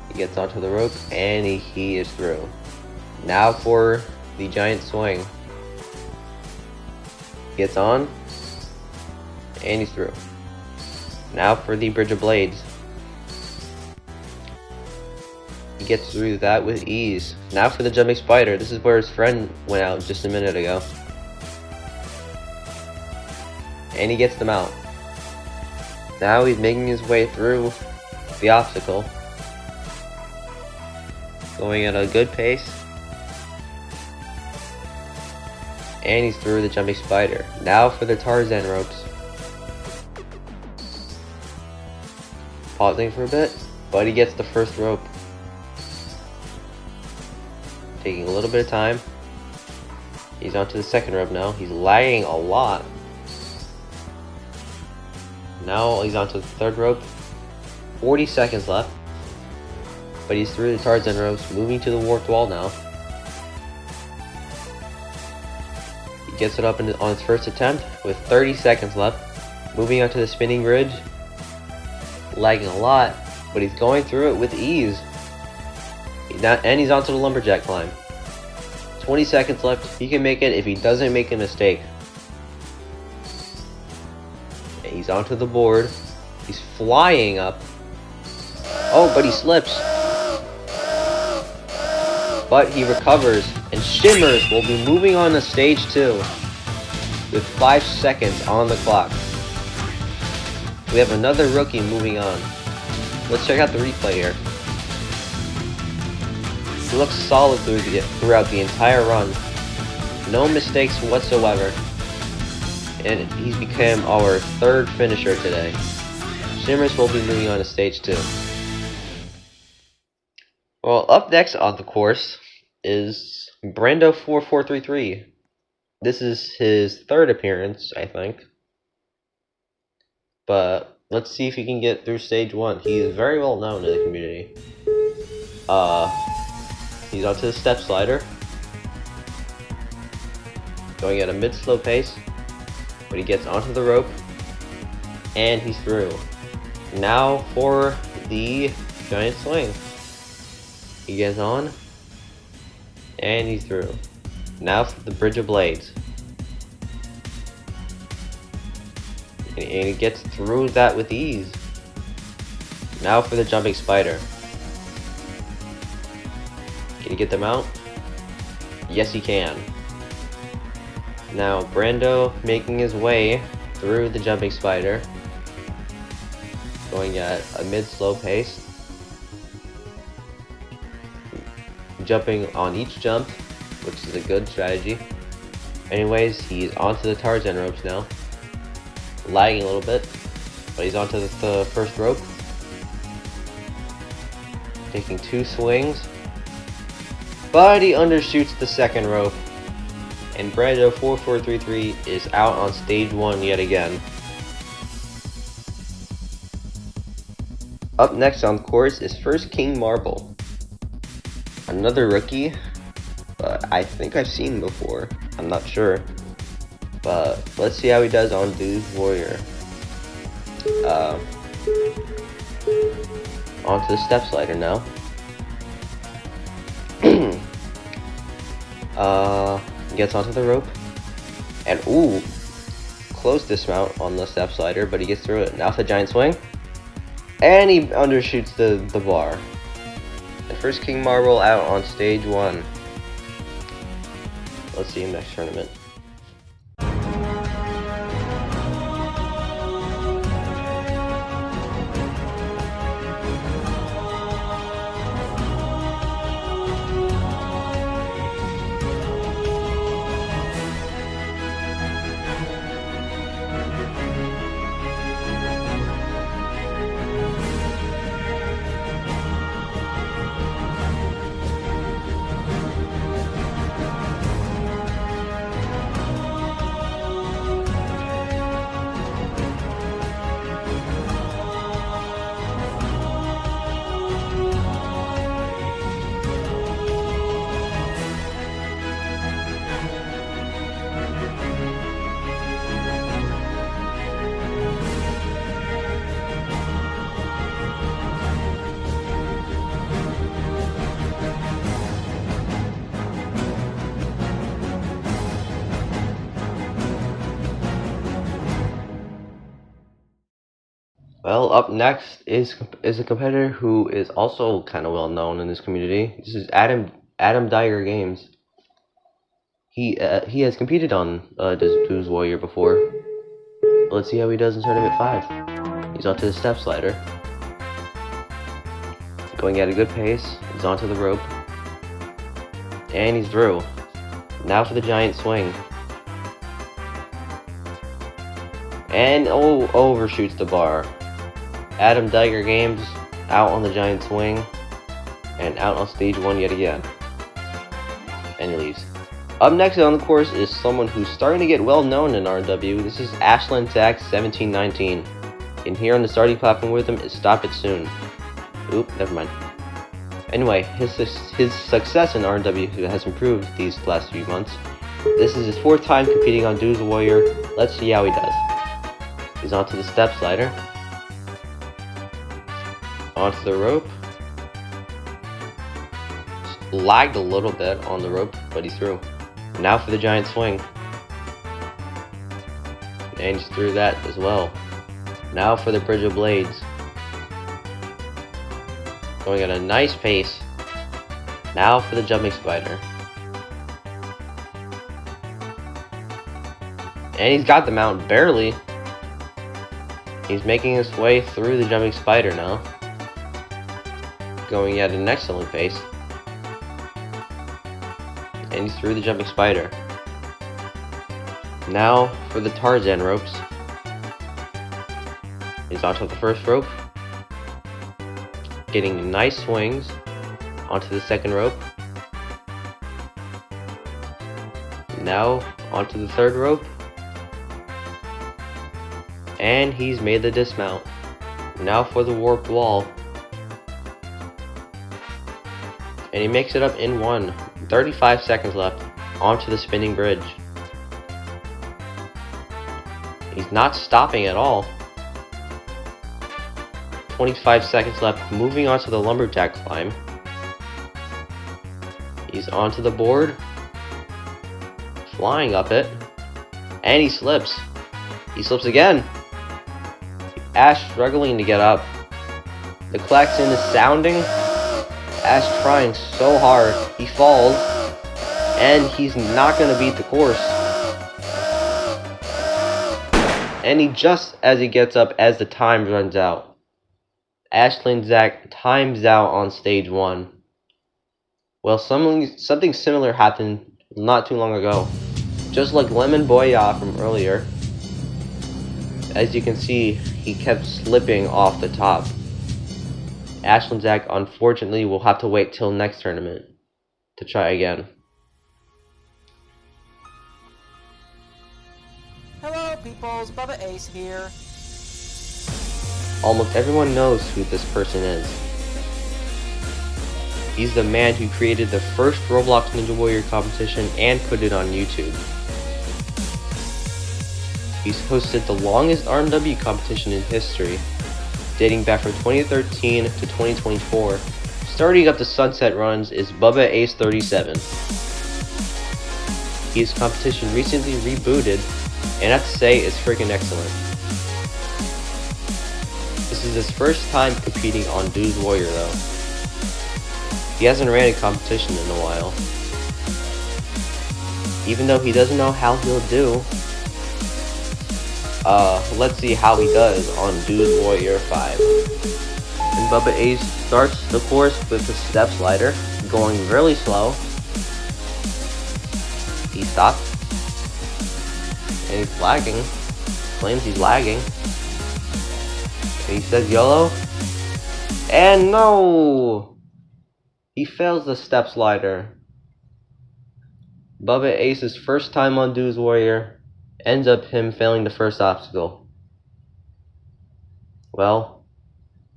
He gets onto the rope, and he is through. Now for the giant swing. Gets on, and he's through. Now for the bridge of blades. He gets through that with ease. Now for the jumping spider. This is where his friend went out just a minute ago. And he gets them out. Now he's making his way through the obstacle. Going at a good pace. And he's through the jumping spider. Now for the Tarzan ropes. pausing for a bit, but he gets the first rope. Taking a little bit of time. He's onto the second rope now. He's lagging a lot. Now he's onto the third rope. 40 seconds left. But he's through the Tarzan ropes, moving to the warped wall now. He gets it up on his first attempt with 30 seconds left. Moving onto the spinning bridge. Lagging a lot, but he's going through it with ease. And he's onto the lumberjack climb. 20 seconds left. He can make it if he doesn't make a mistake. And he's onto the board. He's flying up. Oh, but he slips. But he recovers, and Shimmers will be moving on to stage 2 with 5 seconds on the clock. We have another rookie moving on. Let's check out the replay here. He looks solid throughout the entire run. No mistakes whatsoever. And he's become our third finisher today. Shimmers will be moving on to stage 2. Well, up next on the course is Brando4433. This is his third appearance, I think. But let's see if he can get through stage 1. He is very well known in the community. He's onto the step slider. Going at a mid-slow pace. But he gets onto the rope. And he's through. Now for the giant swing. He gets on. And he's through. Now for the bridge of blades. And he gets through that with ease. Now for the jumping spider. Can he get them out? Yes, he can. Now Brando making his way through the jumping spider. Going at a mid-slow pace. Jumping on each jump, which is a good strategy. Anyways, he's onto the Tarzan ropes now. Lagging a little bit, but he's onto the first rope. Taking 2 swings. But he undershoots the second rope. And Brando4433 is out on stage 1 yet again. Up next on course is First King Marble. Another rookie, but I think I've seen him before. I'm not sure. But let's see how he does on Dooze Warrior. Onto the step slider now. Gets onto the rope. And ooh, close dismount on the step slider, but he gets through it. Now for the giant swing. And he undershoots the bar. The First King Marble out on stage 1. Let's see him next tournament. Well, up next is a competitor who is also kind of well known in this community. This is Adam Dyer Games. He has competed on Dooze Warrior before. Let's see how he does in Tournament 5. He's onto the step slider. Going at a good pace. He's onto the rope. And he's through. Now for the giant swing. And overshoots the bar. Adam Diger Games out on the giant swing and out on stage 1 yet again. And he leaves. Up next on the course is someone who's starting to get well known in RW. This is Ashland Zach 1719. And here on the starting platform with him is Stop It Soon. Oop, never mind. Anyway, his success in RW has improved these last few months. This is his 4th time competing on Dooze Warrior. Let's see how he does. He's onto the step slider. Onto the rope. Lagged a little bit on the rope, but he's through. Now for the giant swing. And he's through that as well. Now for the bridge of blades. Going at a nice pace. Now for the jumping spider. And he's got the mount barely. He's making his way through the jumping spider now. Going at an excellent pace. And he's through the jumping spider. Now for the Tarzan ropes. He's onto the first rope. Getting nice swings. Onto the second rope. Now onto the third rope. And he's made the dismount. Now for the warped wall. And he makes it up in 1. 35 seconds left. Onto the spinning bridge. He's not stopping at all. 25 seconds left. Moving on to the lumberjack climb. He's onto the board. Flying up it. And he slips. He slips again. Ash struggling to get up. The klaxon is sounding. Ash trying so hard. He falls. And he's not going to beat the course. And he just as he gets up as the time runs out. Ashland Zach times out on stage 1. Well, something similar happened not too long ago. Just like Lemon Boya from earlier. As you can see, he kept slipping off the top. Ashland Zach unfortunately will have to wait till next tournament to try again. Hello peoples, Bubba Ace here. Almost everyone knows who this person is. He's the man who created the first Roblox Ninja Warrior competition and put it on YouTube. He's hosted the longest RMW competition in history, dating back from 2013 to 2024. Starting up the sunset runs is Bubba Ace 37. His competition recently rebooted, and I have to say it's freaking excellent. This is his first time competing on Dooze Warrior though. He hasn't ran a competition in a while. Even though he doesn't know how he'll do, let's see how he does on Dooze Warrior 5. And Bubba Ace starts the course with the step slider, going really slow. He stops. And he's lagging. Claims he's lagging. And he says YOLO. And no! He fails the step slider. Bubba Ace's first time on Dooze Warrior ends up him failing the first obstacle. Well,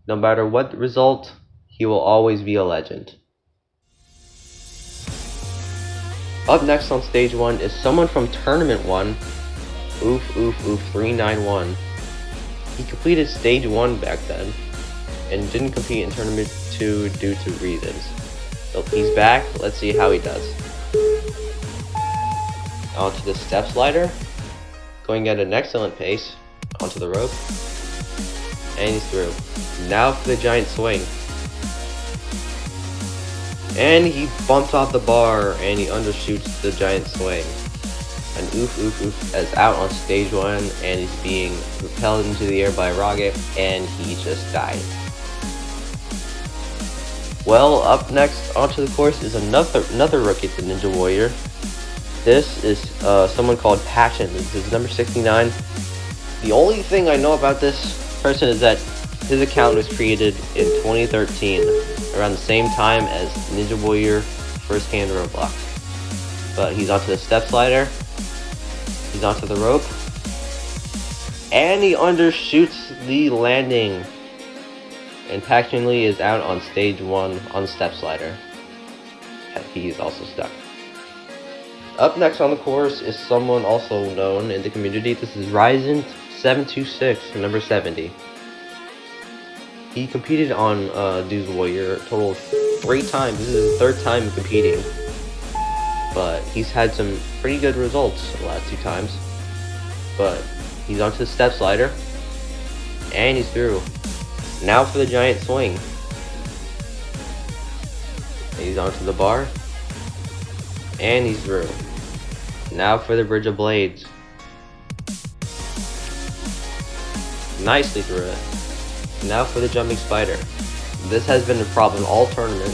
no matter what the result, he will always be a legend. Up next on stage 1 is someone from Tournament 1, Oof 391. He completed stage 1 back then, and didn't compete in Tournament 2 due to reasons. So he's back, let's see how he does. Onto the step slider, going at an excellent pace, onto the rope, and he's through. Now for the giant swing. And he bumps off the bar, and he undershoots the giant swing. And oof is out on stage 1, and he's being propelled into the air by a rocket, and he just died. Well, up next onto the course is another rookie to Ninja Warrior. This is someone called Passion. This is number 69. The only thing I know about this person is that His account was created in 2013, around the same time as Ninja Warrior first came to Roblox. But he's onto the step slider, he's onto the rope, and he undershoots the landing. And Pac-Man is out on stage 1 on the step slider. He is also stuck. Up next on the course is someone also known in the community. This is Ryzen726, number 70. He competed on Dooze Warrior a total of 3 times. This is his 3rd time competing. But he's had some pretty good results the last 2 times. But he's onto the step slider. And he's through. Now for the giant swing. He's onto the bar. And he's through. Now for the bridge of blades. Nicely through it. Now for the jumping spider. This has been a problem all tournament.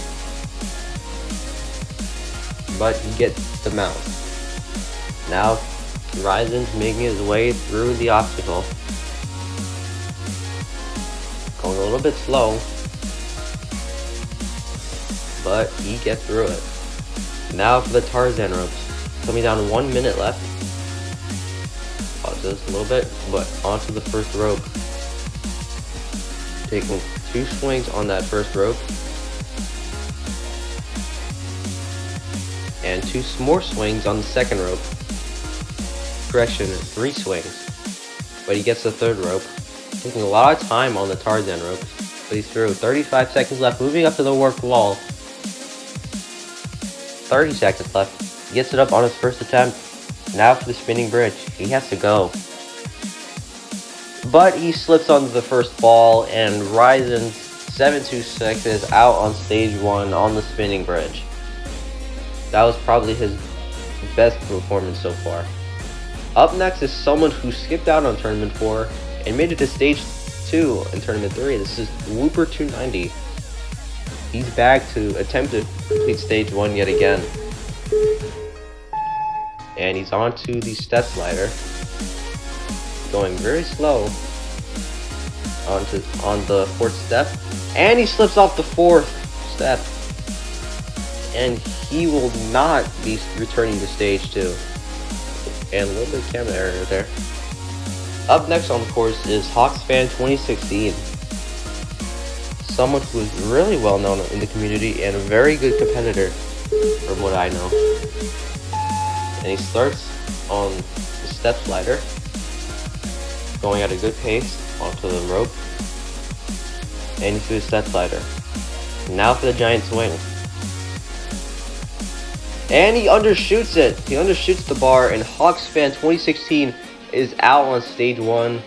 But he gets the mount. Now Ryzen's making his way through the obstacle. Going a little bit slow. But he gets through it. Now for the Tarzan ropes. Coming down 1 minute left. Pause this a little bit, but onto the first rope. Taking 2 swings on that first rope. And 2 more swings on the second rope. Correction, 3 swings. But he gets the 3rd rope. Taking a lot of time on the Tarzan rope. But he's through. 35 seconds left. Moving up to the warped wall. 30 seconds left. He gets it up on his first attempt. Now for the spinning bridge. He has to go. But he slips onto the first ball, and Ryzen726 is out on stage 1 on the spinning bridge. That was probably his best performance so far. Up next is someone who skipped out on Tournament 4 and made it to stage 2 in Tournament 3. This is Whooper290. He's back to attempt to complete stage 1 yet again. And he's onto the step slider. Going very slow on the 4th step. And he slips off the 4th step. And he will not be returning to stage 2. And a little bit of camera error there. Up next on the course is Hawksfan 2016. Someone who is really well known in the community and a very good competitor, from what I know. And he starts on the step slider, going at a good pace onto the rope, and into the step slider. Now for the giant swing. And he undershoots it. He undershoots the bar, and Hawksfan 2016 is out on stage 1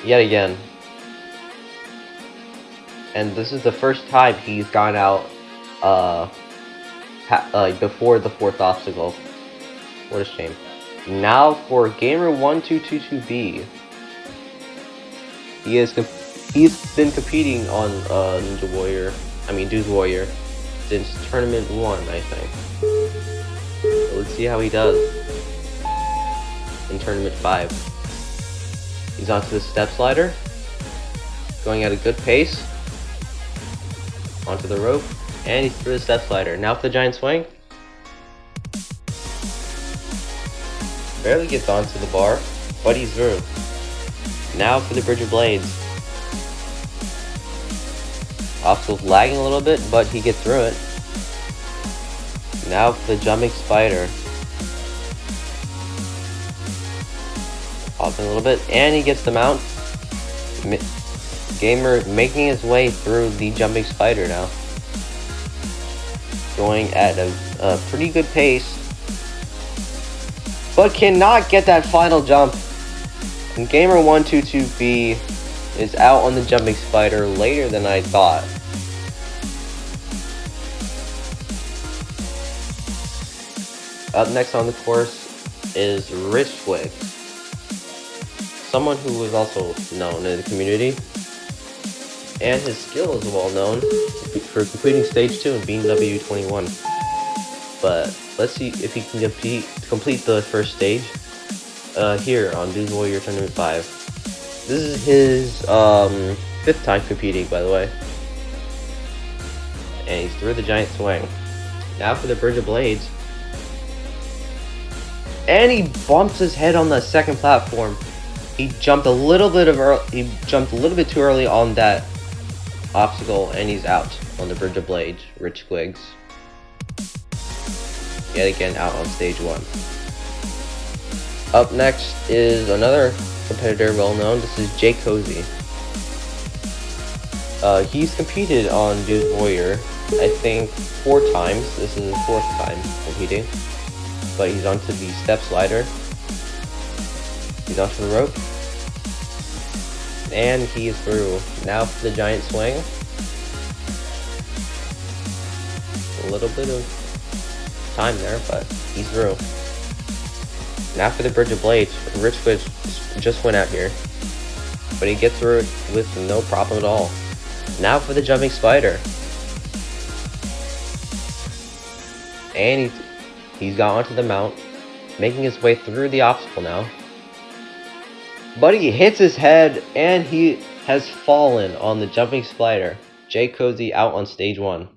yet again. And this is the first time he's gone out before the 4th obstacle. What a shame. Now for Gamer1222B. He's been competing on Dooze Warrior since Tournament 1, I think. So let's see how he does in Tournament 5. He's onto the step slider, going at a good pace, onto the rope, and he's through the step slider. Now for the giant swing. Barely gets onto the bar, but he's through. Now for the bridge of blades. Obstacle's lagging a little bit, but he gets through it. Now for the jumping spider. Pausing a little bit, and he gets the mount. Gamer making his way through the jumping spider now. Going at a pretty good pace. But cannot get that final jump. And Gamer122B is out on the jumping spider later than I thought. Up next on the course is Richwig. Someone who is also known in the community. And his skill is well known for completing stage 2 in BMW21. But let's see if he can complete the first stage here on Dooze Warrior Tournament 5. This is his 5th time competing, by the way. And he's through the giant swing. Now for the Bridge of Blades. And he bumps his head on the second platform. He jumped a little bit too early on that obstacle, and he's out on the Bridge of Blades. Rich Quigs. Yet again out on stage 1. Up next is another competitor well known. This is Jay Cozy. He's competed on Dooze Warrior, I think 4 times. This is his 4th time competing. But he's onto the step slider. He's onto the rope. And he is through. Now for the giant swing. A little bit of time there, but he's through. Now for the Bridge of Blades. Rich Quiz just went out here, but he gets through it with no problem at all. Now for the jumping spider. And he's got onto the mount, making his way through the obstacle now. But he hits his head, and he has fallen on the jumping spider. Jay Cozy out on stage 1.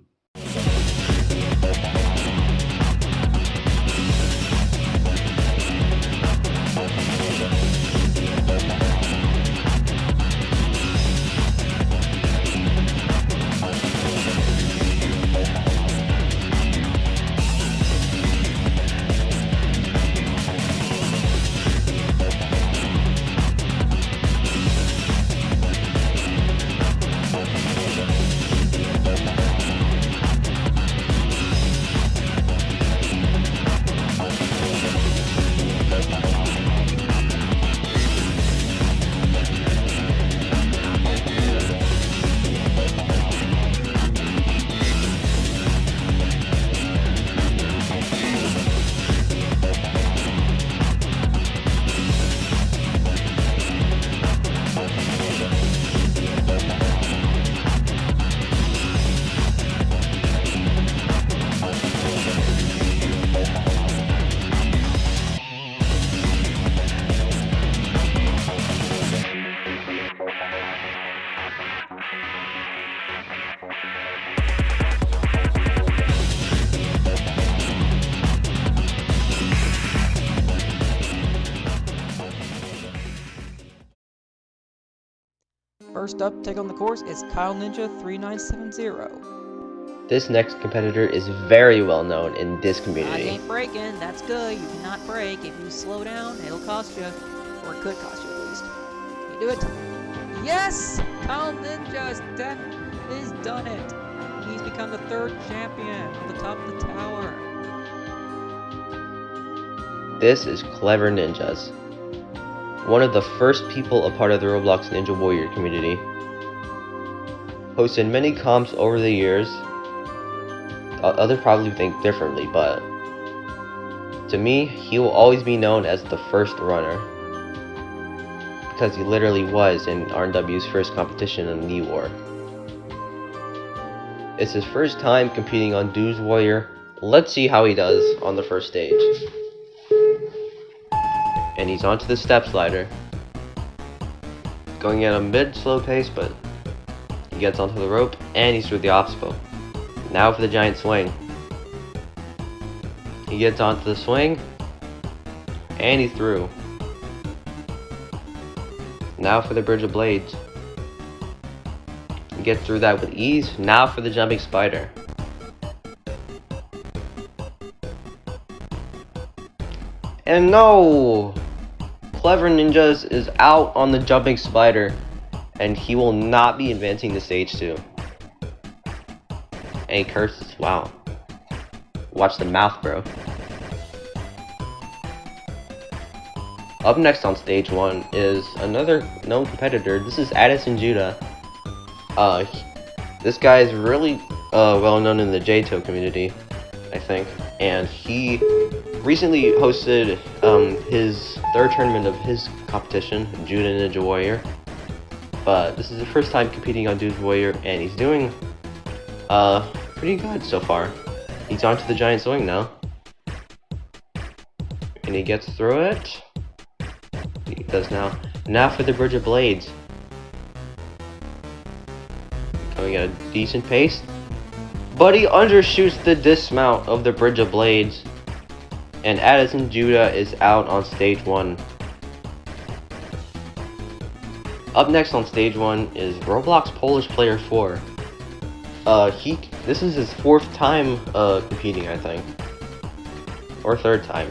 First up, take on the course is Kyle Ninja 3970. This next competitor is very well known in this I community. ain't breaking, that's good. You cannot break. If you slow down, it'll cost you. Or it could cost you at least. Can you do it? Yes! Kyle Ninja is done it. He's become the 3rd champion on the top of the tower. This is Clever Ninjas, one of the first people a part of the Roblox Ninja Warrior community. Hosted many comps over the years. Others probably think differently, but to me, he will always be known as the first runner, because he literally was in RNW's first competition in the War. It's his first time competing on Dooze Warrior. Let's see how he does on the first stage. And he's onto the step slider. Going at a mid-slow pace, but he gets onto the rope, and he's through the obstacle. Now for the giant swing. He gets onto the swing, and he's through. Now for the Bridge of Blades. He gets through that with ease. Now for the jumping spider. And no! Clever Ninjas is out on the jumping spider, and he will not be advancing to stage 2. And he curses. Wow. Watch the mouth, bro. Up next on stage 1 is another known competitor. This is Addison Judah. This guy is really well known in the JTO community, I think, and he recently hosted his 3rd tournament of his competition, Judah Ninja Warrior. But this is the first time competing on Dooze Warrior, and he's doing pretty good so far. He's onto the giant swing now, and he gets through it. He does now. Now for the Bridge of Blades. Coming at a decent pace. But he undershoots the dismount of the Bridge of Blades. And Addison Judah is out on stage 1. Up next on stage 1 is Roblox Polish Player 4. This is his 4th time competing, I think. Or 3rd time.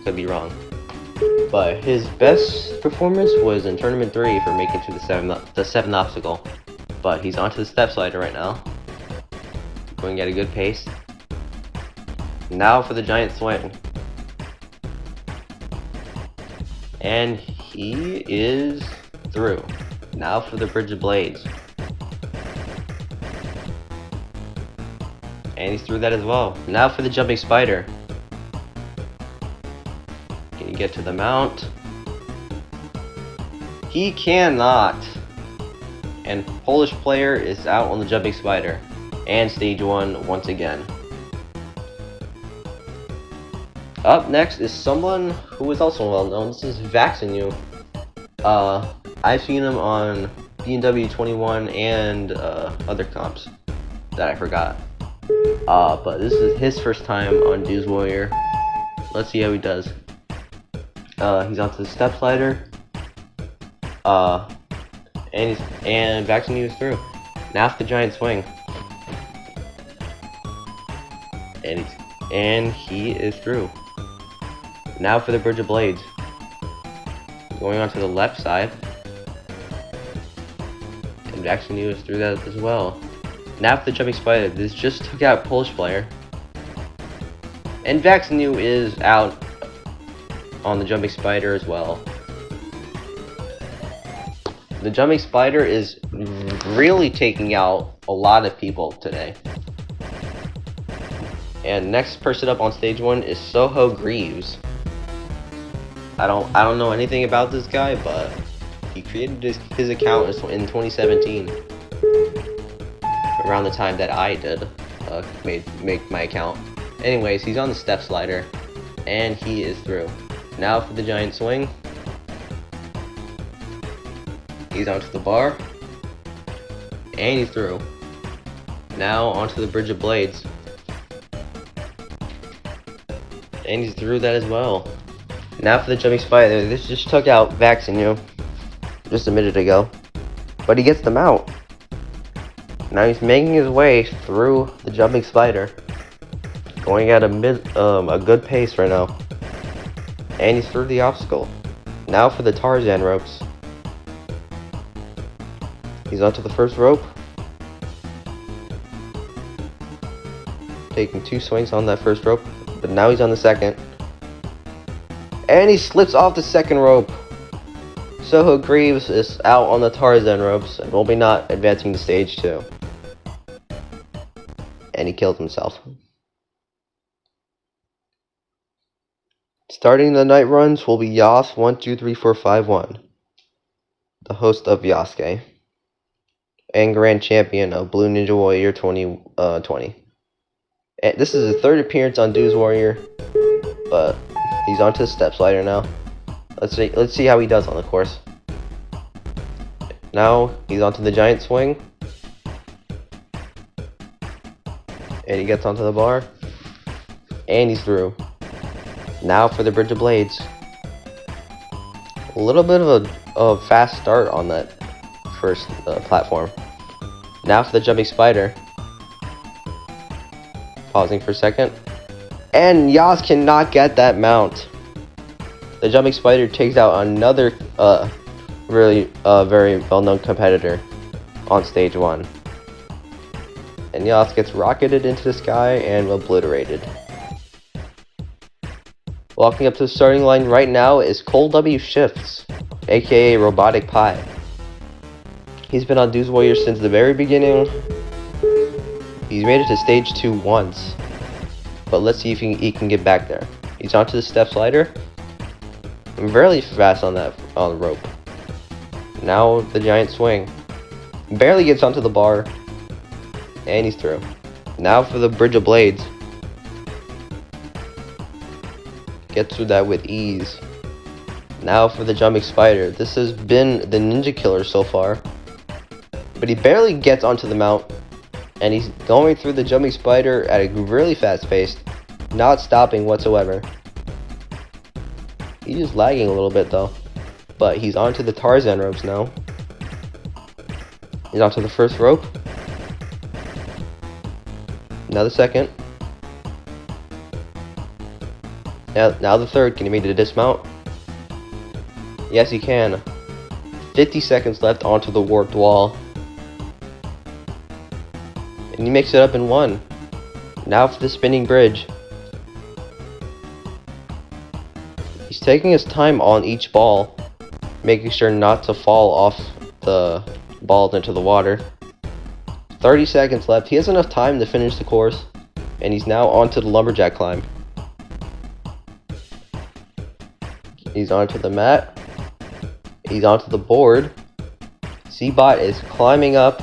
Could be wrong. But his best performance was in Tournament 3 for making it to the 7th obstacle. But he's onto the step slider right now. Going at a good pace. Now for the giant swing. And he is through. Now for the Bridge of Blades. And he's through that as well. Now for the jumping spider. Can he get to the mount? He cannot. And Polish player is out on the jumping spider. And stage 1 once again. Up next is someone who is also well known. This is Vaxinu. I've seen him on B&W 21 and other comps that I forgot. But this is his first time on Dooze Warrior. Let's see how he does. He's onto the step slider. And Vaxinu is through. Now for the giant swing. And he is through. Now for the Bridge of Blades. Going on to the left side. And Vaxinu is through that as well. Now for the jumping spider. This just took out Polish player. And Vaxinu is out on the jumping spider as well. The jumping spider is really taking out a lot of people today. And next person up on stage 1 is Soho Greaves. I don't know anything about this guy, but he created his account in 2017. Around the time that I did make my account. Anyways, he's on the step slider. And he is through. Now for the giant swing. He's onto the bar. And he's through. Now onto the Bridge of Blades. And he's through that as well. Now for the jumping spider. This just took out Vaxinu just a minute ago. But he gets them out. Now he's making his way through the jumping spider. Going at a good pace right now. And he's through the obstacle. Now for the Tarzan ropes. He's onto the first rope. Taking 2 swings on that first rope. But now he's on the second. And he slips off the second rope. Soho Greaves is out on the Tarzan ropes and will be not advancing to stage 2. And he killed himself. Starting the night runs will be Yas123451, the host of Yasuke, and Grand Champion of Blue Ninja Warrior 2020. And this is his 3rd appearance on Dooze Warrior, but he's onto the step slider now. Let's see how he does on the course. Now he's onto the giant swing. And he gets onto the bar. And he's through. Now for the Bridge of Blades. A little bit of a fast start on that first platform. Now for the jumping spider. Pausing for a second. And Yas cannot get that mount. The jumping spider takes out another very well-known competitor on stage 1. And Yas gets rocketed into the sky and obliterated. Walking up to the starting line right now is Cole W. Shifts, aka Robotic Pie. He's been on Dooze Warrior since the very beginning. He's made it to stage 2 once. But let's see if he can get back there. He's onto the step slider. Very fast on the rope. Now the giant swing. Barely gets onto the bar. And he's through. Now for the Bridge of Blades. Gets through that with ease. Now for the jumping spider. This has been the ninja killer so far. But he barely gets onto the mount. And he's going through the jumping spider at a really fast pace. Not stopping whatsoever. He's just lagging a little bit though. But he's onto the Tarzan ropes now. He's onto the first rope. Now the second. Now the third. Can he make it to dismount? Yes, he can. 50 seconds left onto the warped wall. And he makes it up in one. Now for the spinning bridge. He's taking his time on each ball, making sure not to fall off the balls into the water. 30 seconds left. He has enough time to finish the course. And he's now onto the lumberjack climb. He's onto the mat. He's onto the board. C-Bot is climbing up.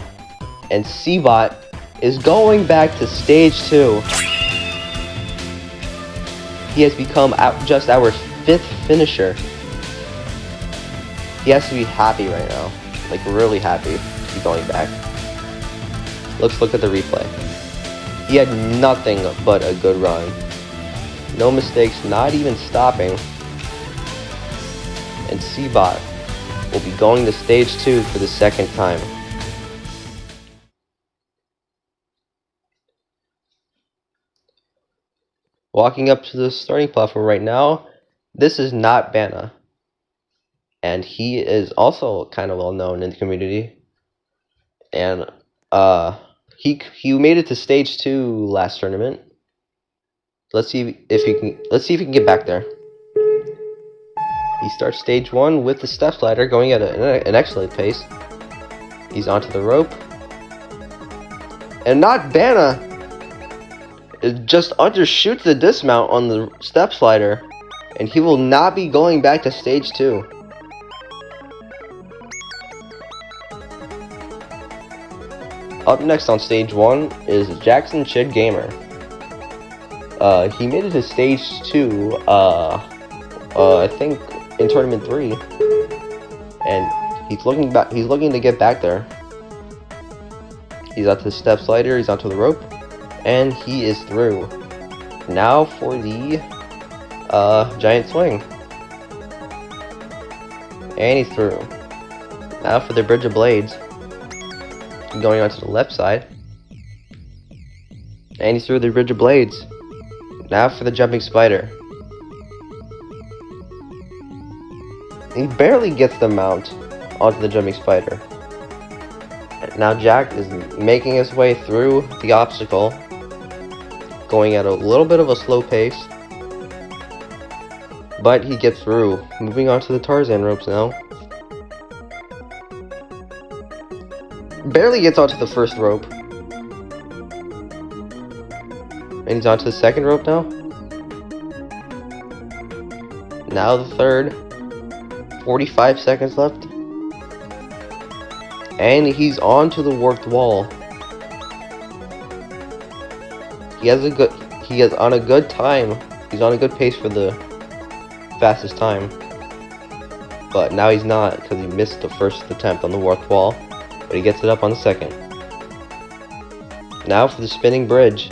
And C-Bot is going back to stage 2. He has become just our 5th finisher. He has to be happy right now. Like really happy to be going back. Let's look at the replay. He had nothing but a good run. No mistakes, not even stopping. And C-Bot will be going to stage 2 for the second time. Walking up to the starting platform right now, this is not Bana. And he is also kind of well known in the community. And he made it to stage 2 last tournament. Let's see if he can get back there. He starts stage 1 with the step slider going at an excellent pace. He's onto the rope. And not Bana! It just undershoots the dismount on the step slider. And he will not be going back to stage 2. Up next on stage 1 is Jackson Chid Gamer. He made it to stage 2, I think in tournament 3. And he's looking to get back there. He's onto the step slider, he's onto the rope, and he is through. Now for the giant swing. And he's through. Now for the bridge of blades. Going onto the left side. And he's through the bridge of blades. Now for the jumping spider. He barely gets the mount onto the jumping spider. And now Jack is making his way through the obstacle. Going at a little bit of a slow pace. But he gets through. Moving on to the Tarzan ropes now. Barely gets onto the first rope. And he's onto the second rope now. Now the third. 45 seconds left. And he's onto the warped wall. He's on a good time. He's on a good pace for the fastest time. But now he's not because he missed the first attempt on the warped wall. But he gets it up on the second. Now for the spinning bridge.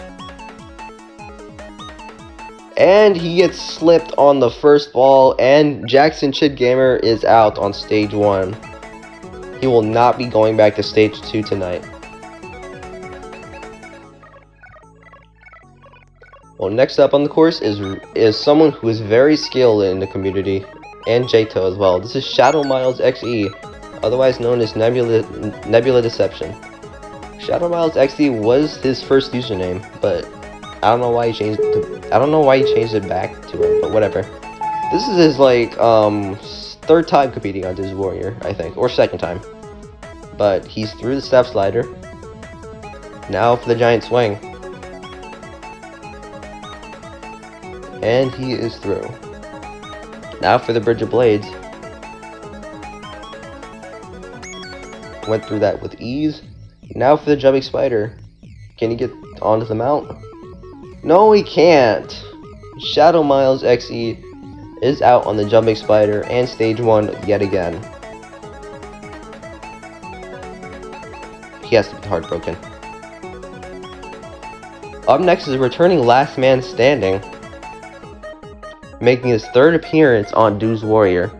And he gets slipped on the first ball, and Jackson Chid Gamer is out on stage 1. He will not be going back to stage 2 tonight. Well, next up on the course is someone who is very skilled in the community, and JTO as well. This is Shadow Miles XE, otherwise known as Nebula Deception. Shadow Miles XE was his first username, but I don't know why he changed it back to him, but whatever. This is his third time competing on Dooze Warrior, I think, or second time. But he's through the step slider. Now for the giant swing. And he is through. Now for the bridge of blades. Went through that with ease. Now for the jumping spider. Can he get onto the mount? No, he can't. Shadow Miles XE is out on the jumping spider and stage 1 yet again. He has to be heartbroken. Up next is returning last man standing, making his 3rd appearance on Dooze Warrior.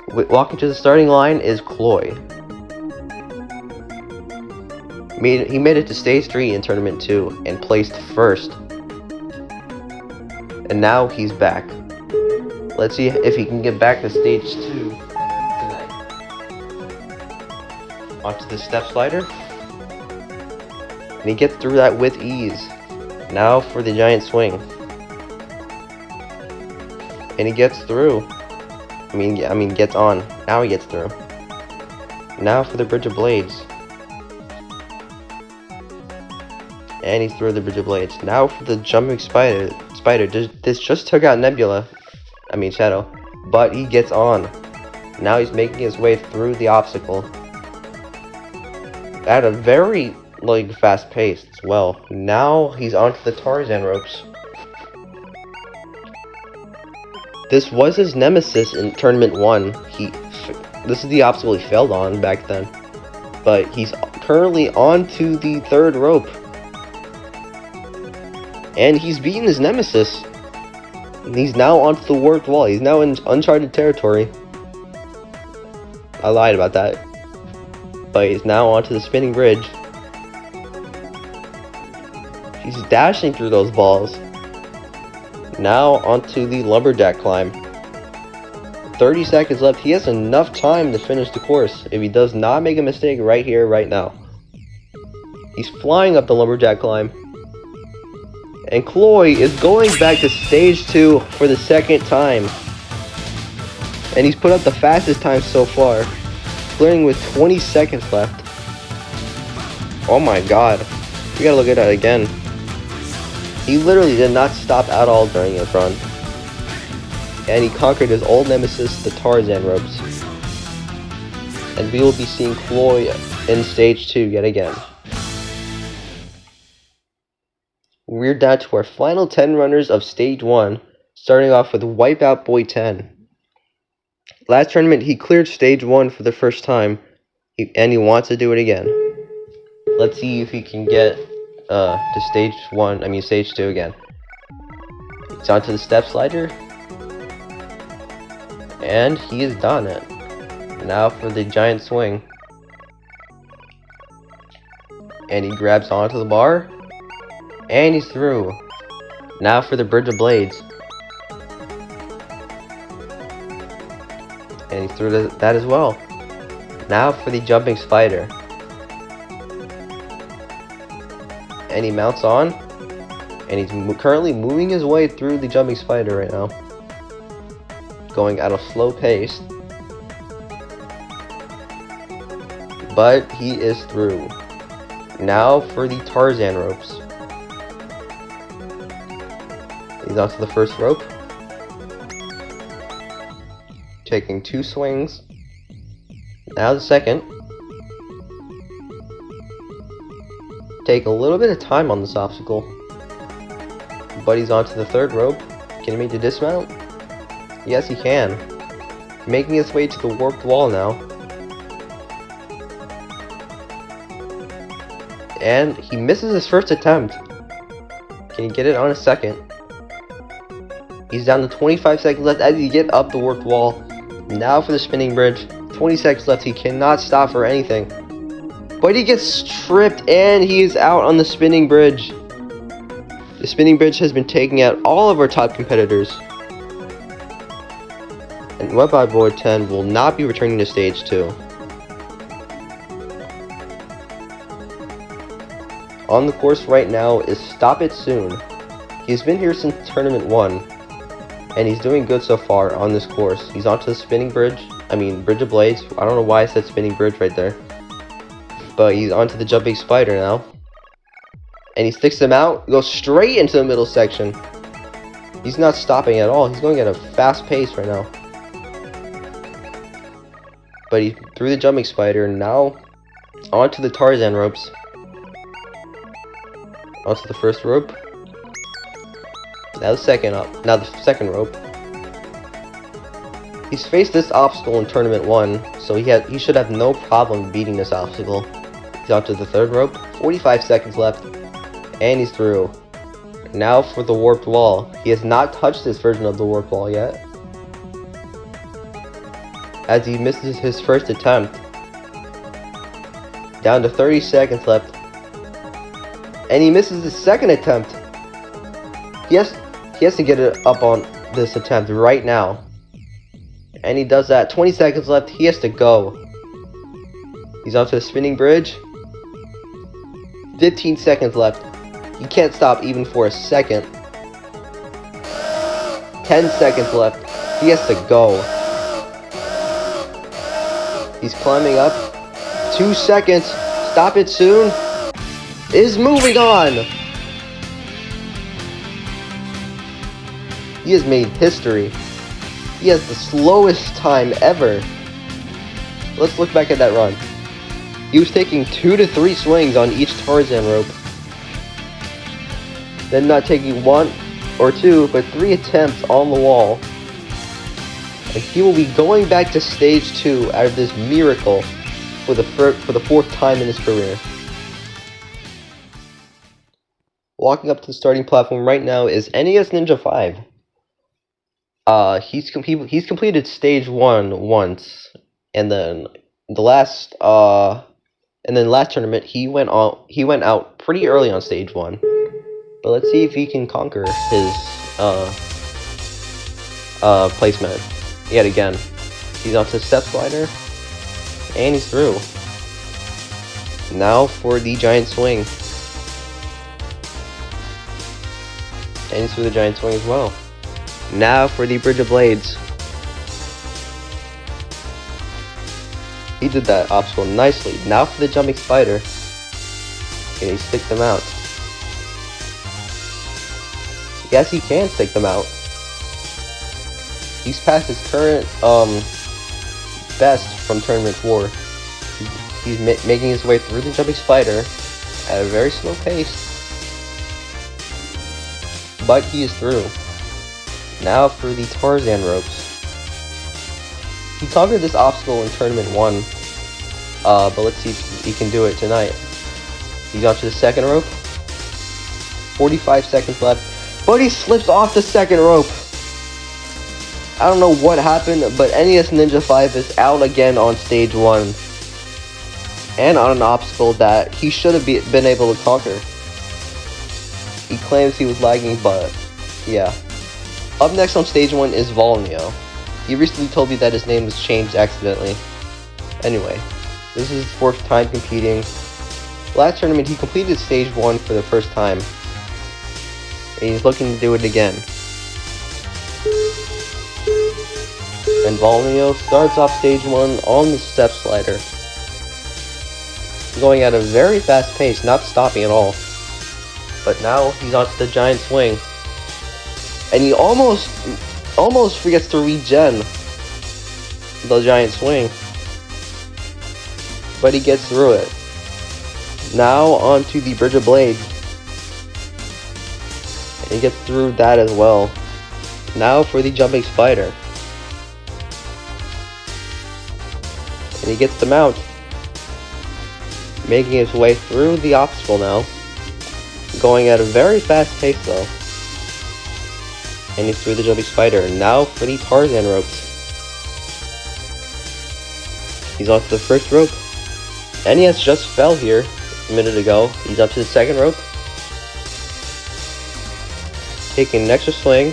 Walking to the starting line is Cloy. He made it to stage 3 in tournament 2 and placed 1st. And now he's back. Let's see if he can get back to stage 2 tonight. Onto the step slider. And he gets through that with ease. Now for the giant swing. And he gets through. I mean gets on. Now he gets through. Now for the Bridge of Blades. And he's through the Bridge of Blades. Now for the jumping spider. This just took out Shadow. But he gets on. Now he's making his way through the obstacle. At a very fast pace as well. Now he's onto the Tarzan ropes. This was his nemesis in tournament 1. This is the obstacle he failed on back then. But he's currently onto the 3rd rope. And he's beaten his nemesis. And he's now onto the warped wall. He's now in uncharted territory. I lied about that. But he's now onto the spinning bridge. He's dashing through those balls. Now onto the lumberjack climb. 30 seconds left. He has enough time to finish the course if he does not make a mistake right here, right now. He's flying up the lumberjack climb. And Cloy is going back to stage 2 for the 2nd time. And he's put up the fastest time so far, clearing with 20 seconds left. Oh my god. We gotta look at that again. He literally did not stop at all during his run. And he conquered his old nemesis, the Tarzan ropes. And we will be seeing Cloy in stage 2 yet again. We're down to our final 10 runners of stage 1, starting off with Wipeout Boy 10. Last tournament he cleared stage 1 for the first time, and he wants to do it again. Let's see if he can get to stage 2 again. He's onto the step slider, and he has done it. Now for the giant swing. And he grabs onto the bar. And he's through. Now for the Bridge of Blades. And he's through that as well. Now for the jumping spider. And he mounts on. And he's currently moving his way through the jumping spider right now. Going at a slow pace. But he is through. Now for the Tarzan ropes. He's onto the first rope. Taking 2 swings. Now the second. Take a little bit of time on this obstacle. But he's onto the 3rd rope. Can he make the dismount? Yes, he can. Making his way to the warped wall now. And he misses his first attempt. Can he get it on a second? He's down to 25 seconds left as he gets up the warped wall. Now for the spinning bridge. 20 seconds left. He cannot stop for anything. But he gets tripped and he is out on the spinning bridge. The spinning bridge has been taking out all of our top competitors. And Wipeout Boy 10 will not be returning to stage 2. On the course right now is Stop It Soon. He's been here since tournament 1. And he's doing good so far on this course. He's onto the spinning bridge. Bridge of Blades. I don't know why I said spinning bridge right there. But he's onto the jumping spider now. And he sticks him out. Goes straight into the middle section. He's not stopping at all. He's going at a fast pace right now. But he threw the jumping spider. Now onto the Tarzan ropes. Onto the first rope. Now the second rope. He's faced this obstacle in Tournament 1, so he should have no problem beating this obstacle. He's onto the third rope, 45 seconds left, and he's through. Now for the warped wall. He has not touched this version of the warped wall yet, as he misses his first attempt. Down to 30 seconds left, and he misses his second attempt. He has to get it up on this attempt right now, and he does that. 20 seconds left. He has to go. He's onto the spinning bridge. 15 seconds left. He can't stop even for a second. 10 seconds left. He has to go. He's climbing up. 2 seconds. Stop it soon. Is moving on. He has made history. He has the slowest time ever. Let's look back at that run. He was taking 2 to 3 swings on each Tarzan rope. Then not taking 1 or 2, but 3 attempts on the wall. And he will be going back to stage 2 out of this miracle for the 4th time in his career. Walking up to the starting platform right now is NES Ninja 5. He's completed stage 1 once, and then last tournament he went out pretty early on stage 1. But let's see if he can conquer his placement yet again. He's onto the step slider, and he's through. Now for the giant swing, and he's through the giant swing as well. Now for the bridge of blades. He did that obstacle nicely. Now for the jumping spider. Can he stick them out? Yes, he can stick them out. He's past his current best from Tournament 4. He's making his way through the jumping spider at a very slow pace. But he is through. Now for the Tarzan ropes. He conquered this obstacle in Tournament 1, but let's see if he can do it tonight. He's onto the second rope. 45 seconds left, but he slips off the second rope. I don't know what happened, but NES Ninja 5 is out again on stage 1, and on an obstacle that he should have been able to conquer. He claims he was lagging, but yeah. Up next on stage 1 is Volneo. He recently told me that his name was changed accidentally. Anyway, this is his 4th time competing. Last tournament he completed stage 1 for the first time, and he's looking to do it again. And Volneo starts off stage 1 on the step slider, going at a very fast pace, not stopping at all. But now he's onto the giant swing, and he almost forgets to regen the giant swing, but he gets through it. Now onto the bridge of blades, and he gets through that as well. Now for the jumping spider, and he gets the mount, making his way through the obstacle now, going at a very fast pace though. And he's through the jumping spider. Now for the Tarzan ropes. He's onto the first rope. NES just fell here a minute ago. He's up to the second rope, taking an extra swing,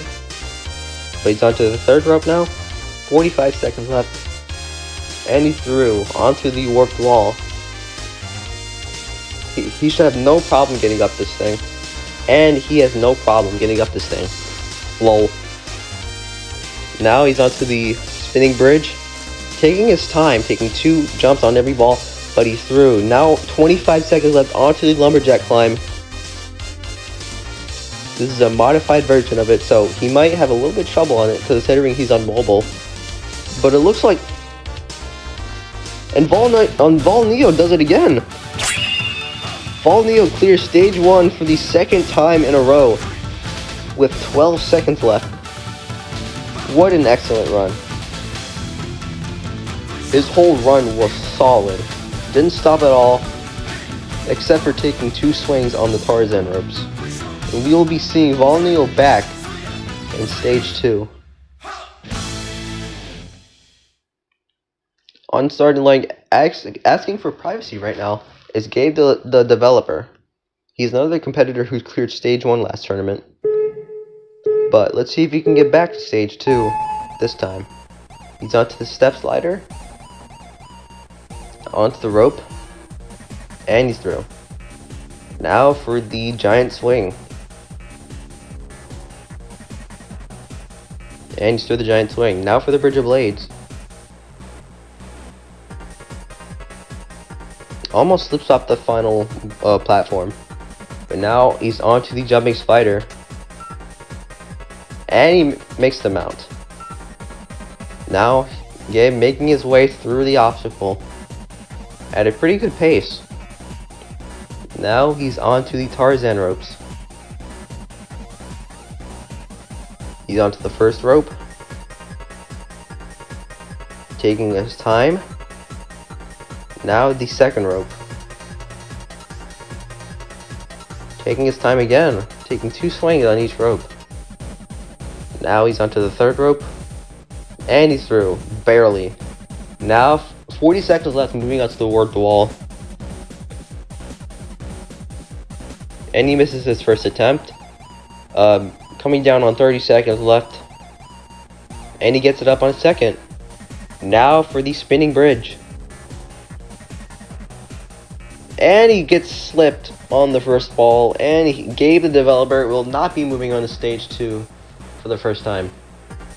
but he's onto the third rope now. 45 seconds left, and he's through onto the warped wall. He should have no problem getting up this thing, and he has no problem getting up this thing. Lol. Now he's onto the spinning bridge, taking his time, taking 2 jumps on every ball, but he's through. Now 25 seconds left onto the lumberjack climb. This is a modified version of it, so he might have a little bit of trouble on it considering he's on mobile. But it looks like... And Volneo does it again! Volneo clears stage 1 for the 2nd time in a row, with 12 seconds left. What an excellent run. His whole run was solid. Didn't stop at all, except for taking 2 swings on the Tarzan ropes. And we will be seeing Volneo back in stage 2. On starting line, asking for privacy right now is Gabe the developer. He's another competitor who cleared stage 1 last tournament. But let's see if he can get back to stage 2 this time. He's onto the step slider, onto the rope, and he's through. Now for the giant swing. And he's through the giant swing. Now for the bridge of blades. Almost slips off the final platform. But now he's onto the jumping spider. And he makes the mount. Now Gabe making his way through the obstacle at a pretty good pace. Now he's onto the Tarzan ropes. He's onto the first rope, taking his time. Now the second rope, taking his time again, taking 2 swings on each rope. Now he's onto the third rope, and he's through, barely. Now 40 seconds left, moving on to the warped wall. And he misses his first attempt. Coming down on 30 seconds left. And he gets it up on second. Now for the spinning bridge. And he gets slipped on the first ball. And Gabe the developer will not be moving on to stage 2 for the first time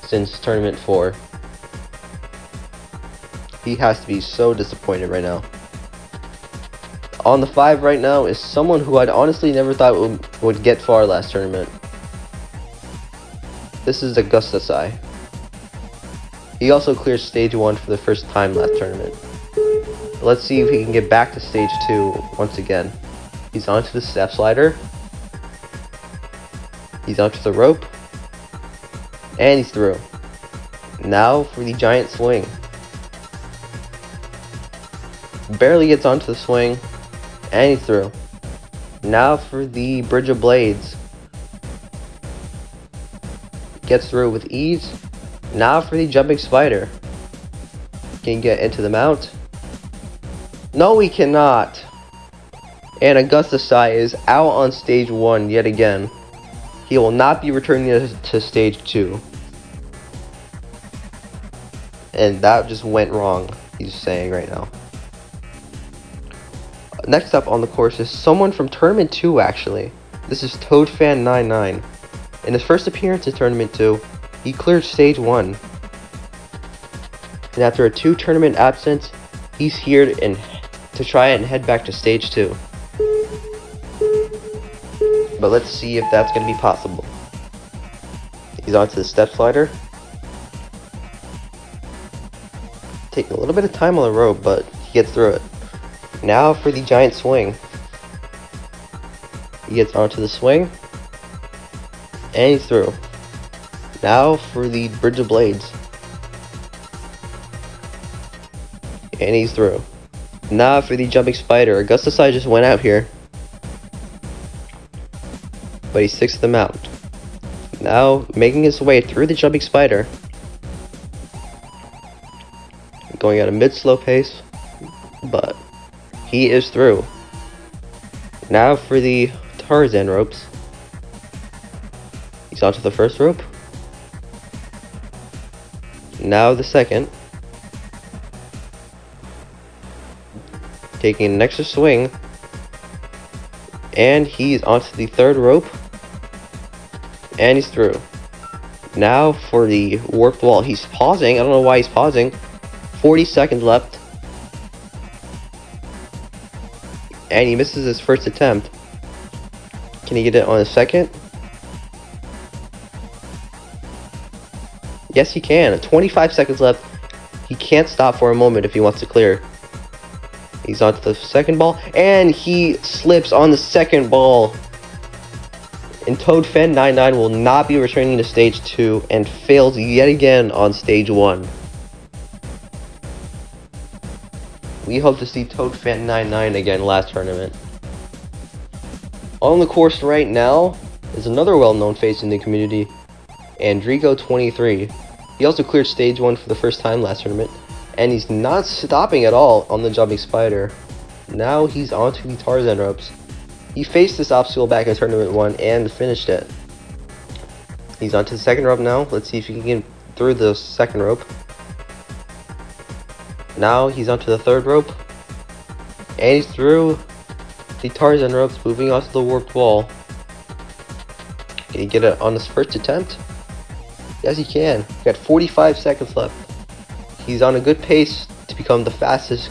since tournament 4. He has to be so disappointed right now. On the 5 right now is someone who I'd honestly never thought would get far last tournament. This is Augustusai. He also cleared stage 1 for the first time last tournament. Let's see if he can get back to stage 2 once again. He's onto the step slider. He's onto the rope. And he's through. Now for the giant swing. Barely gets onto the swing. And he's through. Now for the bridge of blades. Gets through with ease. Now for the jumping spider. Can he get into the mount? No, he cannot. And Augustusai is out on stage 1 yet again. He will not be returning to stage 2. And that just went wrong, he's saying right now. Next up on the course is someone from Tournament 2 actually. This is ToadFan99. In his first appearance in Tournament 2, he cleared stage 1. And after a 2 tournament absence, he's here to try and head back to stage 2. But let's see if that's going to be possible. He's onto the step slider. Taking a little bit of time on the rope, but he gets through it. Now for the giant swing. He gets onto the swing. And he's through. Now for the bridge of blades. And he's through. Now for the jumping spider. Augustusai just went out here. But he sticks to the mount. Now making his way through the jumping spider. Going at a mid-slow pace. But he is through. Now for the Tarzan ropes. He's onto the first rope. Now the second. Taking an extra swing. And he's onto the third rope. And he's through. Now for the warped wall. He's pausing. I don't know why he's pausing. 40 seconds left. And he misses his first attempt. Can he get it on a second? Yes, he can. 25 seconds left. He can't stop for a moment if he wants to clear. He's onto the second ball. And he slips on the second ball. And ToadFan99 will not be returning to stage 2 and fails yet again on stage 1. we hope to see ToadFan99 again last tournament. On the course right now is another well-known face in the community, Andrigo23. He also cleared stage 1 for the first time last tournament, and he's not stopping at all on the jumping spider. Now he's onto the Tarzan ropes. He faced this obstacle back in tournament 1 and finished it. He's onto the second rope now. Let's see if he can get through the second rope. Now he's onto the third rope, and he's through the Tarzan ropes, moving onto the warped wall. Can he get it on his first attempt? Yes, he can. Got 45 seconds left. He's on a good pace to become the fastest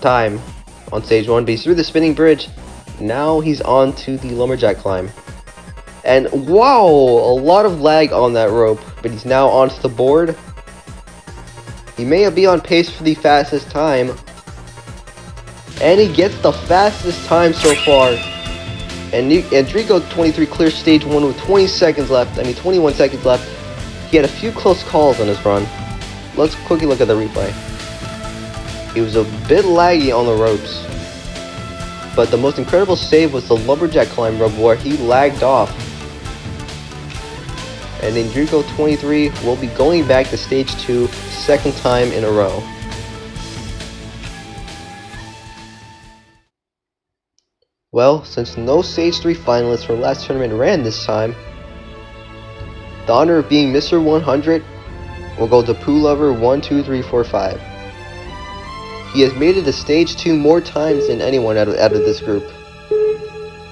time on stage 1, but he's through the spinning bridge. Now he's on to the lumberjack climb. And wow, a lot of lag on that rope, but he's now onto the board. He may be on pace for the fastest time, and he gets the fastest time so far. And Andrigo23 clears stage 1 with 21 seconds left. He had a few close calls on his run. Let's quickly look at the replay. He was a bit laggy on the ropes, but the most incredible save was the lumberjack climb rope where he lagged off. And Andrigo23 will be going back to stage 2 second time in a row. Well, since no stage 3 finalists for last tournament ran this time, the honor of being Mr. 100 will go to Poolover12345. He has made it to stage 2 more times than anyone out of this group.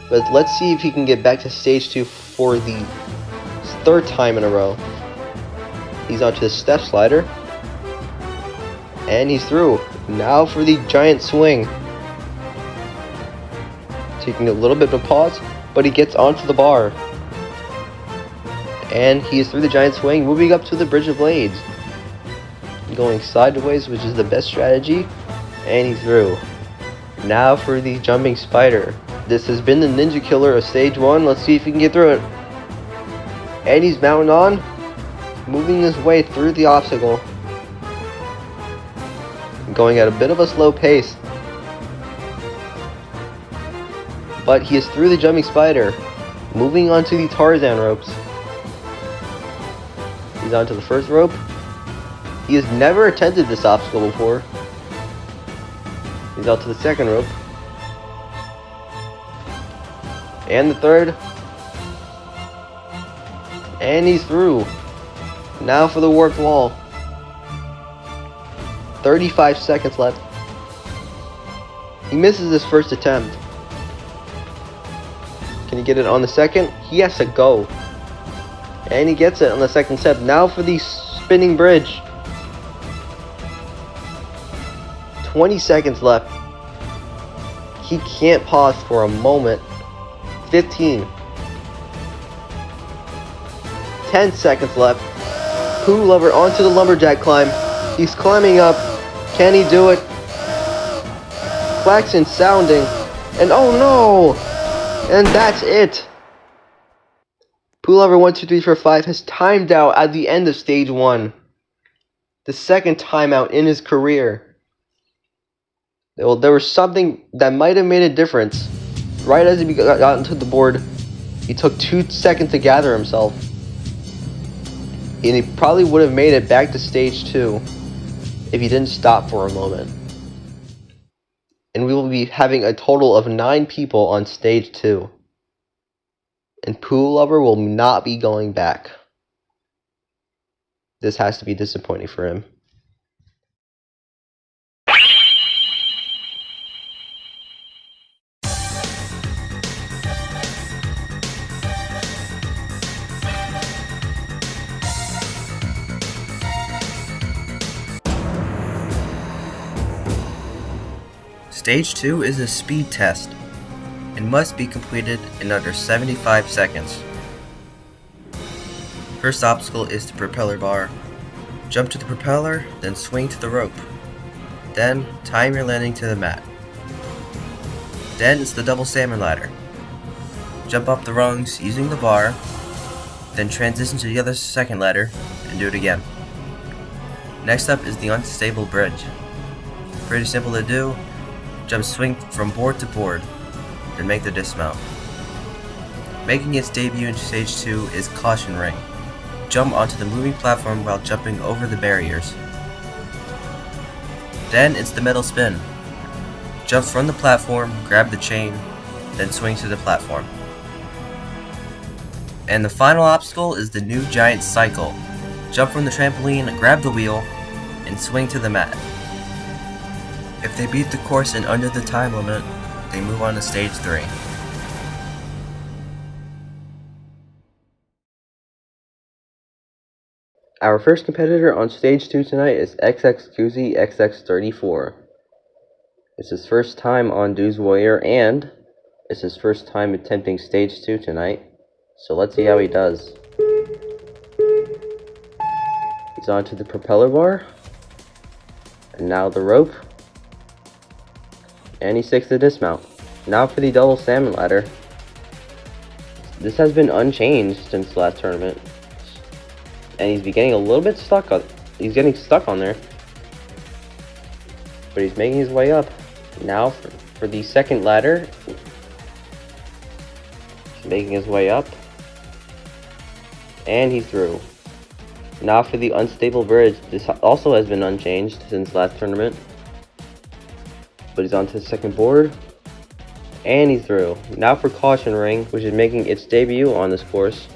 But let's see if he can get back to stage 2 for the third time in a row. He's onto the step slider, and he's through. Now for the giant swing. Taking a little bit of a pause, but he gets onto the bar. And he is through the giant swing, moving up to the bridge of blades. Going sideways, which is the best strategy, and he's through. Now for the jumping spider. This has been the ninja killer of stage 1. Let's see if he can get through it. And he's mounting on, moving his way through the obstacle. Going at a bit of a slow pace. But he is through the jumping spider, moving onto the Tarzan ropes. He's onto the first rope. He has never attempted this obstacle before. He's onto the second rope. And the third. And he's through. Now for the warped wall. 35 seconds left. He misses his first attempt. Can he get it on the second? He has to go. And he gets it on the second step. Now for the spinning bridge. 20 seconds left. He can't pause for a moment. 15. 10 seconds left. Poolover onto the lumberjack climb. He's climbing up. Can he do it? Klaxon sounding. And oh no! And that's it! Poolover12345 has timed out at the end of stage 1. The second timeout in his career. Well, there was something that might have made a difference. Right as he got onto the board, he took 2 seconds to gather himself. And he probably would have made it back to stage 2 if he didn't stop for a moment. And we will be having a total of 9 people on stage 2. And Poolover will not be going back. This has to be disappointing for him. Stage 2 is a speed test and must be completed in under 75 seconds. First obstacle is the propeller bar. Jump to the propeller, then swing to the rope. Then time your landing to the mat. Then it's the double salmon ladder. Jump up the rungs using the bar, then transition to the other second ladder and do it again. Next up is the unstable bridge. Pretty simple to do. Jump swing from board to board, then make the dismount. Making its debut in Stage 2 is Caution Ring. Jump onto the moving platform while jumping over the barriers. Then it's the metal spin. Jump from the platform, grab the chain, then swing to the platform. And the final obstacle is the new giant cycle. Jump from the trampoline, grab the wheel, and swing to the mat. If they beat the course in under the time limit, they move on to Stage 3. Our first competitor on Stage 2 tonight is XX XX34. It's his first time on Dooze Warrior, and it's his first time attempting Stage 2 tonight. So let's see how he does. He's onto the propeller bar. And now the rope. And he sticks the dismount. Now for the double salmon ladder. This has been unchanged since the last tournament. And he's getting a little bit stuck on, he's getting stuck on there. But he's making his way up. Now for the second ladder. He's making his way up. And he's through. Now for the unstable bridge. This also has been unchanged since last tournament. But he's onto the second board. And he's through. Now for Caution Ring, which is making its debut on this course.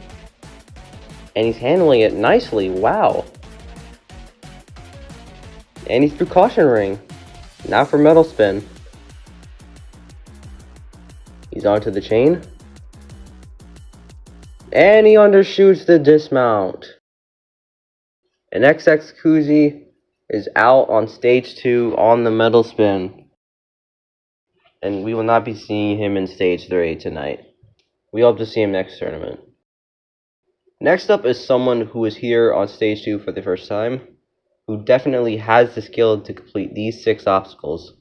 And he's handling it nicely. Wow. And he's through Caution Ring. Now for Metal Spin. He's onto the chain. And he undershoots the dismount. And XX Koozie is out on Stage 2 on the Metal Spin. And we will not be seeing him in Stage 3 tonight. We hope to see him next tournament. Next up is someone who is here on Stage 2 for the first time, who definitely has the skill to complete these 6 obstacles.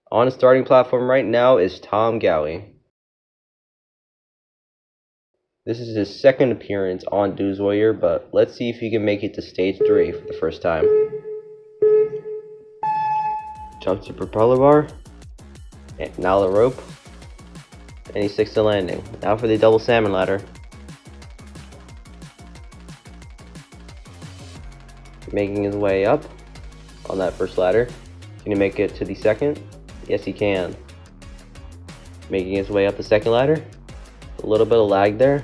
On the starting platform right now is Tom Gowie. This is his second appearance on Dooze Warrior, but let's see if he can make it to Stage 3 for the first time. Jumps the propeller bar, and now the rope, and he sticks the landing. Now for the double salmon ladder. Making his way up on that first ladder. Can he make it to the second? Yes, he can. Making his way up the second ladder. A little bit of lag there,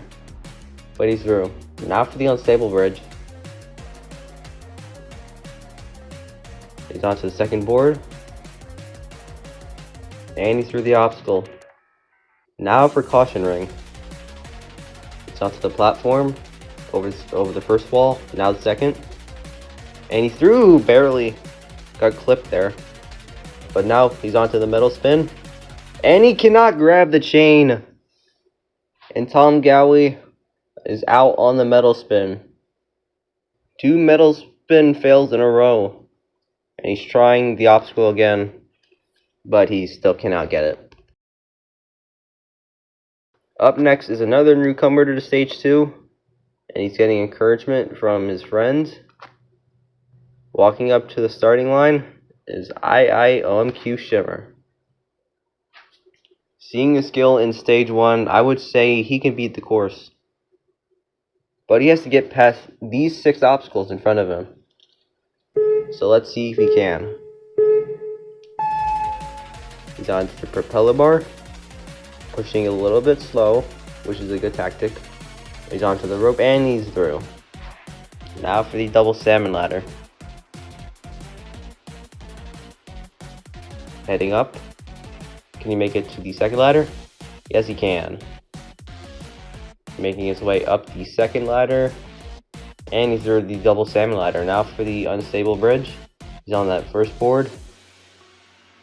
but he's through. Now for the unstable bridge. He's onto the second board. And he's through the obstacle. Now for Caution Ring. He's onto the platform, over the first wall, now the second. And he's through, barely. Got clipped there. But now he's onto the metal spin. And he cannot grab the chain. And Tom Gowie is out on the metal spin. 2 metal spin fails in a row. And he's trying the obstacle again. But he still cannot get it. Up next is another newcomer to Stage 2. And he's getting encouragement from his friends. Walking up to the starting line is OMQ Shimmer. Seeing his skill in Stage 1, I would say he can beat the course. But he has to get past these 6 obstacles in front of him. So let's see if he can. He's on the propeller bar, pushing a little bit slow, which is a good tactic. He's onto the rope and he's through. Now for the double salmon ladder. Heading up. Can he make it to the second ladder? Yes, he can. Making his way up the second ladder. And he's through the double salmon ladder. Now for the unstable bridge. He's on that first board.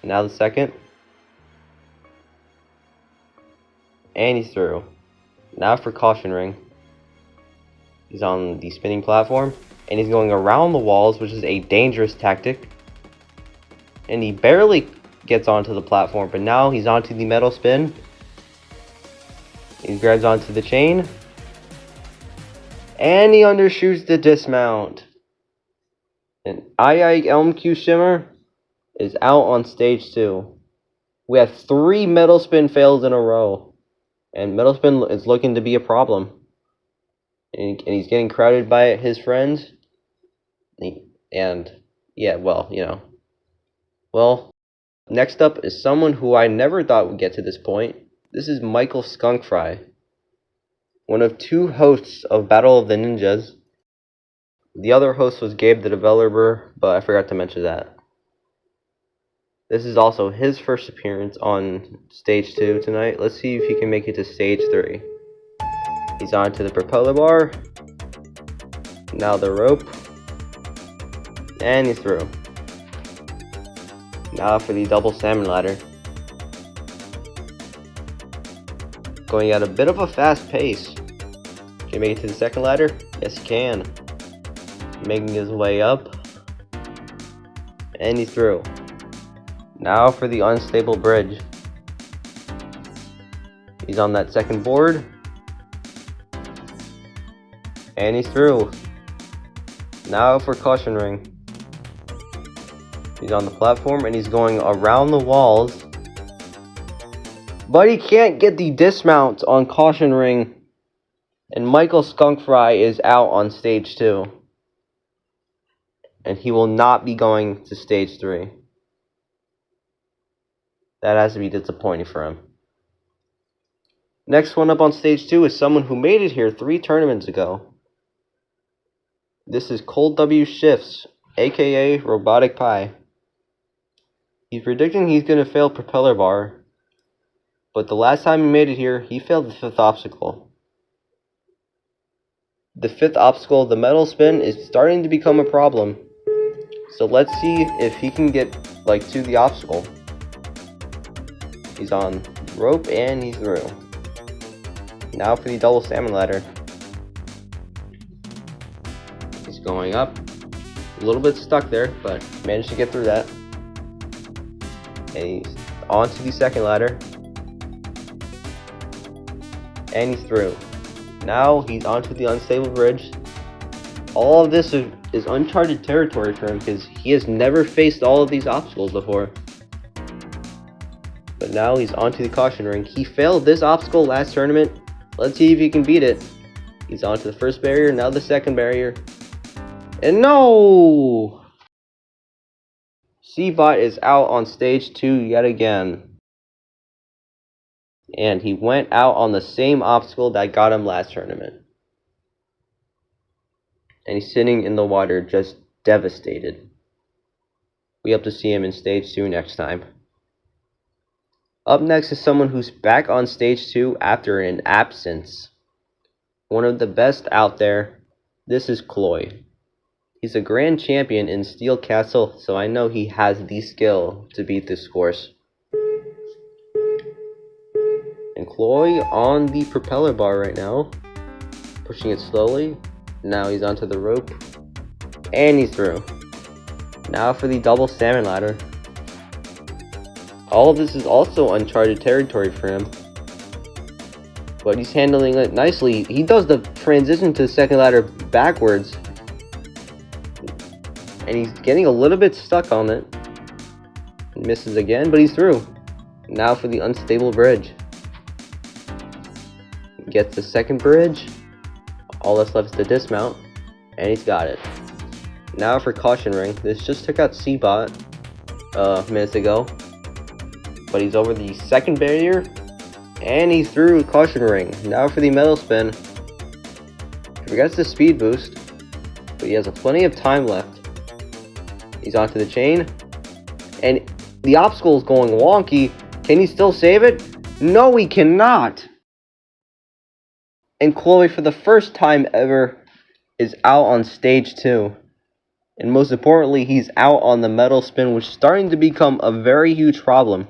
Now the second. And he's through. Now for Caution Ring. He's on the spinning platform. And he's going around the walls, which is a dangerous tactic. And he barely gets onto the platform, but now he's onto the metal spin. He grabs onto the chain. And he undershoots the dismount. And OMQ Shimmer is out on stage 2. We have 3 metal spin fails in a row. And metal spin is looking to be a problem. And he's getting crowded by his friends. And, yeah, well, you know. Well, next up is someone who I never thought would get to this point. This is Michael Skunkfry, one of 2 hosts of Battle of the Ninjas. The other host was Gabe the developer, but I forgot to mention that. This is also his first appearance on stage 2 tonight. Let's see if he can make it to stage 3. He's onto the propeller bar. Now the rope. And he's through. Now for the double salmon ladder. Going at a bit of a fast pace. Can he make it to the second ladder? Yes, he can. Making his way up. And he's through. Now for the unstable bridge. He's on that second board. And he's through. Now for caution ring. He's on the platform and he's going around the walls. But he can't get the dismount on caution ring. And Michael Skunkfry is out on stage 2. And he will not be going to stage 3. That has to be disappointing for him. Next one up on stage 2 is someone who made it here 3 tournaments ago. This is Cold W Shifts, aka Robotic Pie. He's predicting he's going to fail propeller bar. But the last time he made it here, he failed the 5th obstacle. The 5th obstacle, the metal spin, is starting to become a problem. So let's see if he can get to the obstacle. He's on rope and he's through. Now for the double salmon ladder. He's going up. A little bit stuck there, but managed to get through that. And he's on to the second ladder. And he's through. Now he's onto the unstable bridge. All of this is uncharted territory for him because he has never faced all of these obstacles before. But now he's onto the caution ring. He failed this obstacle last tournament. Let's see if he can beat it. He's onto the first barrier, now the second barrier. And no! C-Bot is out on stage 2 yet again. And he went out on the same obstacle that got him last tournament. And he's sitting in the water just devastated. We hope to see him in stage 2 next time. Up next is someone who's back on stage 2 after an absence. One of the best out there. This is Cloy. He's a grand champion in Steel Castle, so I know he has the skill to beat this course. And Cloy on the propeller bar right now. Pushing it slowly. Now he's onto the rope. And he's through. Now for the double salmon ladder. All of this is also uncharted territory for him. But he's handling it nicely. He does the transition to the second ladder backwards. And he's getting a little bit stuck on it. Misses again, but he's through. Now for the unstable bridge. Gets the second bridge. All that's left is the dismount. And he's got it. Now for caution ring. This just took out C-Bot minutes ago. But he's over the second barrier. And he's through caution ring. Now for the metal spin. He forgets the speed boost. But he has plenty of time left. He's onto the chain. And the obstacle is going wonky. Can he still save it? No, he cannot. And Chloe, for the first time ever, is out on stage 2. And most importantly, he's out on the metal spin, which is starting to become a very huge problem.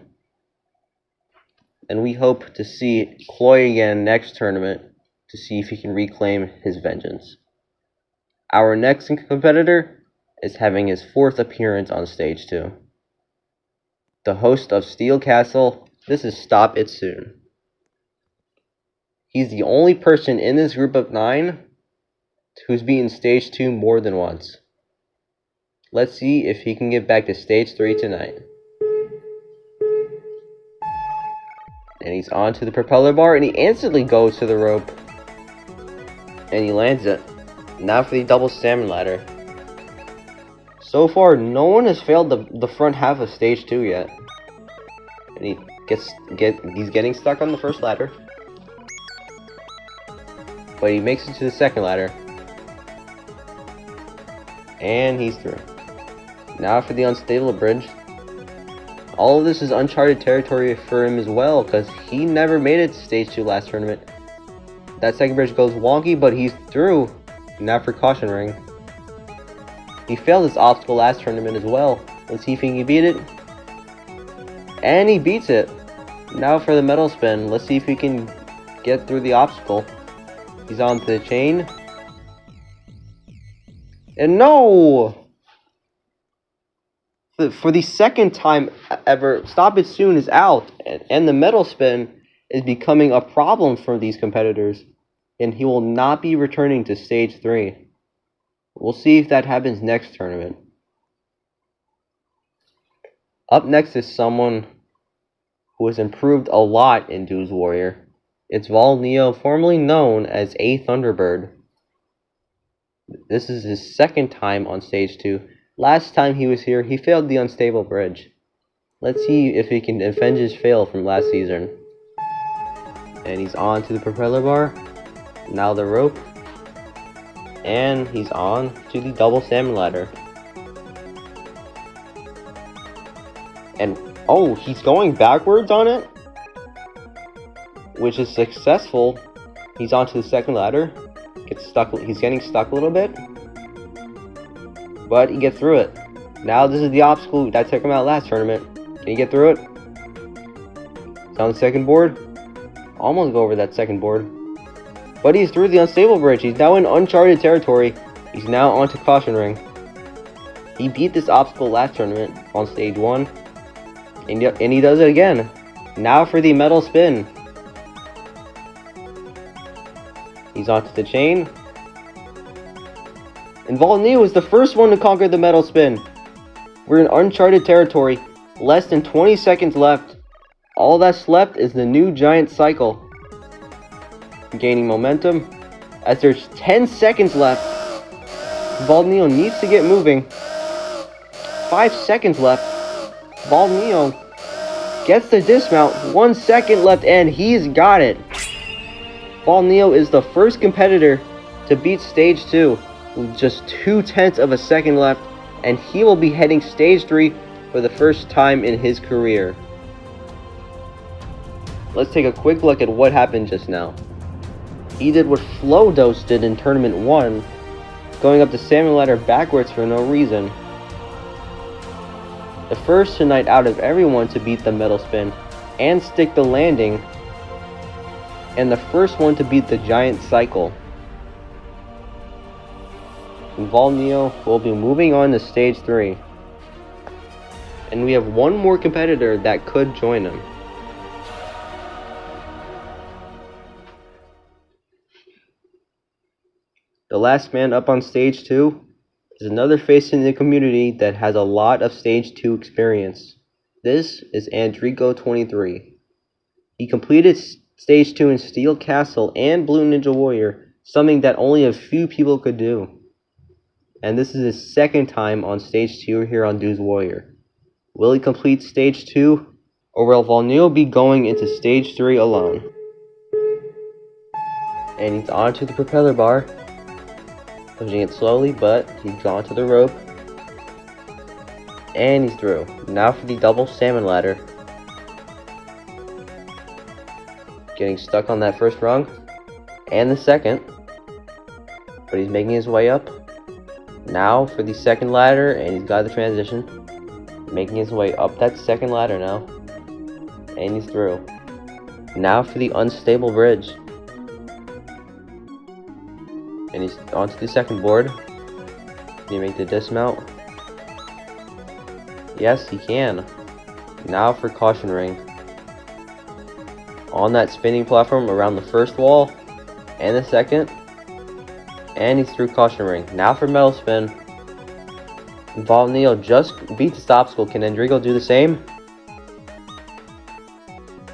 And we hope to see Chloe again next tournament to see if he can reclaim his vengeance. Our next competitor is having his 4th appearance on stage 2. The host of Steel Castle, this is Stop It Soon. He's the only person in this group of 9 who's beaten stage 2 more than once. Let's see if he can get back to stage 3 tonight. And he's onto the propeller bar, and he instantly goes to the rope. And he lands it. Now for the double salmon ladder. So far, no one has failed the front half of stage 2 yet. And he's getting stuck on the first ladder. But he makes it to the second ladder. And he's through. Now for the unstable bridge. All of this is uncharted territory for him as well, because he never made it to stage 2 last tournament. That second bridge goes wonky, but he's through. Now for caution ring. He failed this obstacle last tournament as well. Let's see if he can beat it. And he beats it. Now for the metal spin. Let's see if he can get through the obstacle. He's onto the chain. And no! For the second time ever, Stop It Soon is out. And the metal spin is becoming a problem for these competitors. And he will not be returning to stage 3. We'll see if that happens next tournament. Up next is someone who has improved a lot in Dooze Warrior. It's Volneo, formerly known as A Thunderbird. This is his second time on stage 2. Last time he was here, he failed the unstable bridge. Let's see if he can avenge his fail from last season. And he's on to the propeller bar. Now the rope. And he's on to the double salmon ladder. And oh, he's going backwards on it, which is successful. He's onto the second ladder. Gets stuck. He's getting stuck a little bit, but he gets through it. Now this is the obstacle that took him out last tournament. Can he get through it? He's on the second board. Almost go over that second board, but he's through the unstable bridge. He's now in uncharted territory. He's now onto caution ring. He beat this obstacle last tournament on stage 1, and he does it again. Now for the metal spin. He's onto the chain. And Volneo is the first one to conquer the metal spin. We're in uncharted territory. Less than 20 seconds left. All that's left is the new giant cycle. Gaining momentum. As there's 10 seconds left. Volneo needs to get moving. 5 seconds left. Volneo gets the dismount. 1 second left and he's got it. Volneo is the first competitor to beat stage 2 with just 0.2 of a second left, and he will be heading stage 3 for the first time in his career. Let's take a quick look at what happened just now. He did what Dooze did in tournament 1, going up the salmon ladder backwards for no reason. The first tonight out of everyone to beat the metal spin and stick the landing, and the first one to beat the giant cycle. And Volneo will be moving on to stage 3. And we have one more competitor that could join him. The last man up on stage 2 is another face in the community that has a lot of stage 2 experience. This is Andrico23. He completed stage 2 in Steel Castle and Blue Ninja Warrior, something that only a few people could do. And this is his second time on stage 2 here on Dooze Warrior. Will he complete stage 2, or will Volneo be going into stage 3 alone? And he's onto the propeller bar, pushing it slowly, but he's onto the rope. And he's through. Now for the double salmon ladder. Getting stuck on that first rung, and the second, but he's making his way up. Now for the second ladder, and he's got the transition, making his way up that second ladder now, and he's through. Now for the unstable bridge, and he's onto the second board. Can he make the dismount? Yes, he can. Now for caution ring. On that spinning platform around the first wall and the second, and he's through caution ring. Now for metal spin. Volneo just beat this obstacle. Can Endrigo do the same?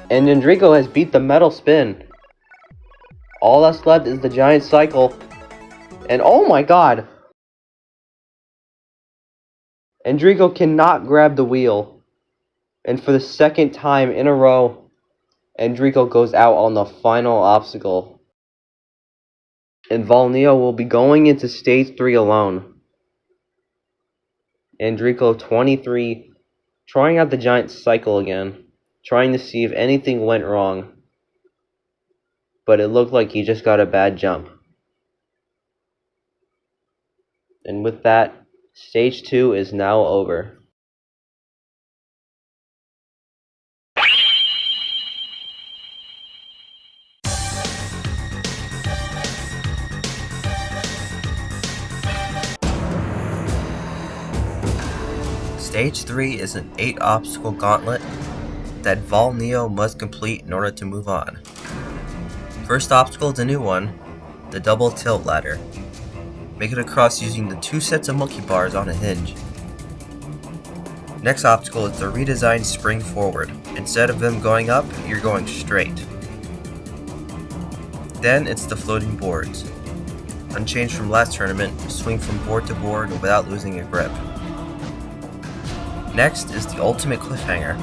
And Endrigo has beat the metal spin. All that's left is the giant cycle. And oh my god! Endrigo cannot grab the wheel. And for the second time in a row, Endrigo goes out on the final obstacle. And Volneo will be going into stage 3 alone. Endrigo 23, trying out the giant cycle again, trying to see if anything went wrong. But it looked like he just got a bad jump. And with that, stage 2 is now over. Stage 3 is an 8 obstacle gauntlet that Volneo must complete in order to move on. First obstacle is a new one, the double tilt ladder. Make it across using the 2 sets of monkey bars on a hinge. Next obstacle is the redesigned spring forward. Instead of them going up, you're going straight. Then it's the floating boards. Unchanged from last tournament, swing from board to board without losing your grip. Next is the ultimate cliffhanger,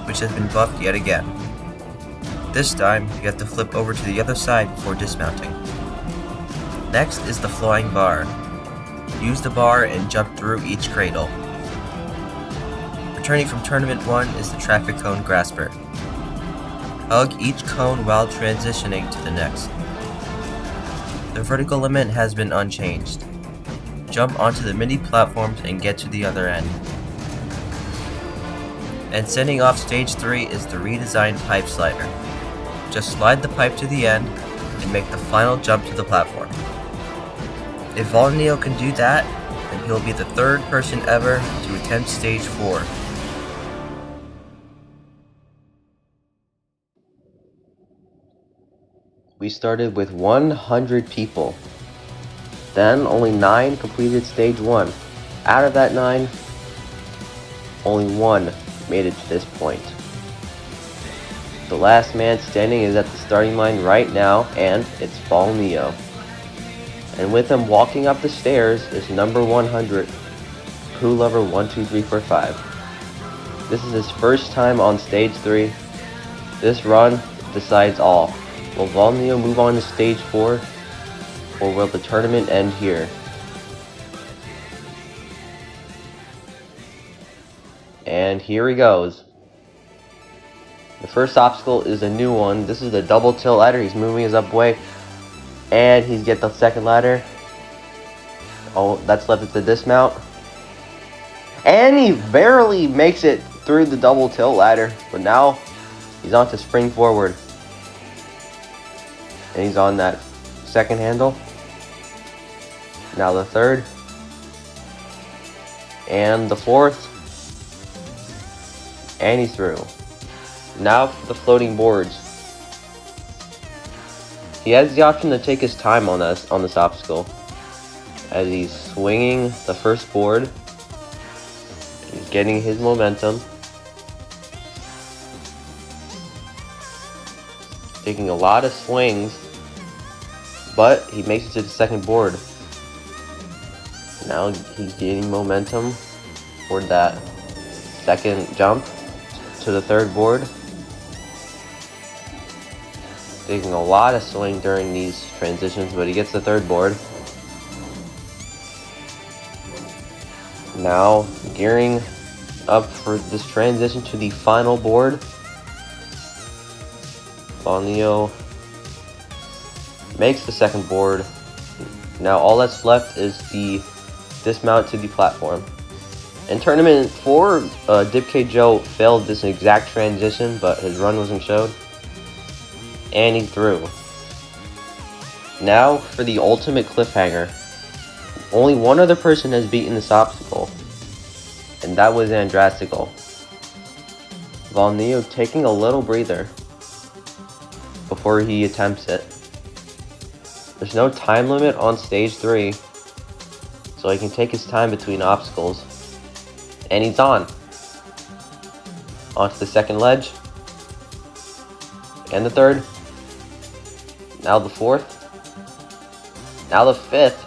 which has been buffed yet again. This time, you have to flip over to the other side before dismounting. Next is the flying bar. Use the bar and jump through each cradle. Returning from Tournament 1 is the traffic cone grasper. Hug each cone while transitioning to the next. The vertical limit has been unchanged. Jump onto the mini platforms and get to the other end. And sending off stage 3 is the redesigned pipe slider. Just slide the pipe to the end and make the final jump to the platform. If Volneo can do that, then he'll be the 3rd person ever to attempt stage 4. We started with 100 people. Then only 9 completed stage 1. Out of that 9, only 1 made it to this point. The last man standing is at the starting line right now, and it's Volneo. And with him walking up the stairs is number 100, Poo Lover 12345. This is his first time on stage 3. This run decides all. Will Volneo move on to stage 4, or will the tournament end here? And here he goes. The first obstacle is a new one. This is the double tilt ladder. He's moving his up way. And he's get the second ladder. Oh, that's left at the dismount. And he barely makes it through the double tilt ladder. But now he's on to spring forward. And he's on that second handle. Now the third. And the fourth. And he's through. Now for the floating boards. He has the option to take his time on this obstacle, as he's swinging the first board. He's getting his momentum. Taking a lot of swings, but he makes it to the second board. Now he's gaining momentum toward that second jump to the third board. Taking a lot of swing during these transitions, but he gets the third board. Now gearing up for this transition to the final board. Volneo makes the second board. Now all that's left is the dismount to the platform. In Tournament 4, Dipk Joe failed this exact transition, but his run wasn't showed. And he threw. Now for the ultimate cliffhanger. Only one other person has beaten this obstacle, and that was Andrastical. Volneo taking a little breather before he attempts it. There's no time limit on stage 3, so he can take his time between obstacles. And he's on. Onto the second ledge. And the third. Now the fourth. Now the fifth.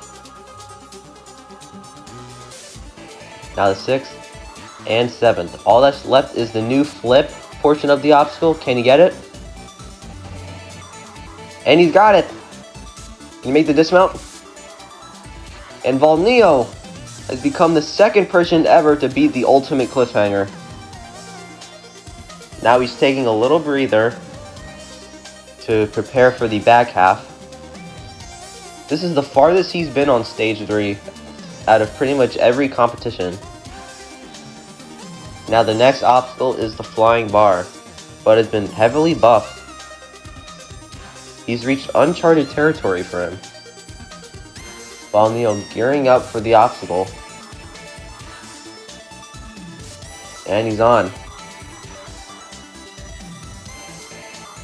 Now the sixth. And seventh. All that's left is the new flip portion of the obstacle. Can you get it? And he's got it. He made the dismount. And Volneo has become the second person ever to beat the ultimate cliffhanger. Now he's taking a little breather to prepare for the back half. This is the farthest he's been on stage 3 out of pretty much every competition. Now the next obstacle is the flying bar, but it's been heavily buffed. He's reached uncharted territory for him. Volneo gearing up for the obstacle. And he's on.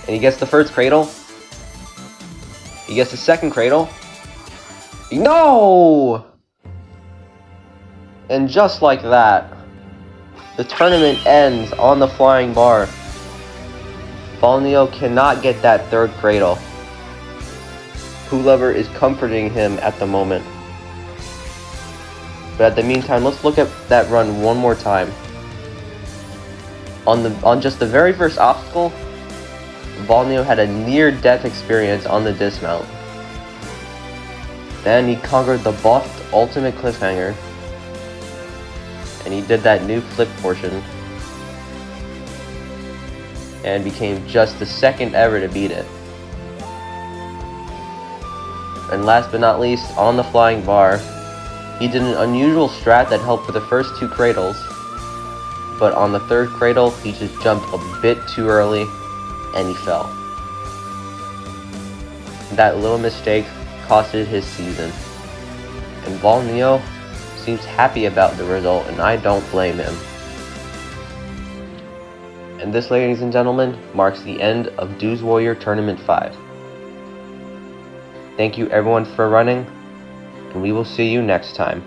And he gets the first cradle. He gets the second cradle. No! And just like that, the tournament ends on the flying bar. Volneo cannot get that third cradle. Pooh Lover is comforting him at the moment. But at the meantime, let's look at that run one more time. On just the very first obstacle, Volneo had a near-death experience on the dismount. Then he conquered the buffed ultimate cliffhanger. And he did that new flip portion. And became just the second ever to beat it. And last but not least, on the flying bar, he did an unusual strat that helped for the first 2 cradles. But on the third cradle, he just jumped a bit too early, and he fell. That little mistake costed his season. And Volneo seems happy about the result, and I don't blame him. And this, ladies and gentlemen, marks the end of Dooze Warrior Tournament 5. Thank you everyone for running, and we will see you next time.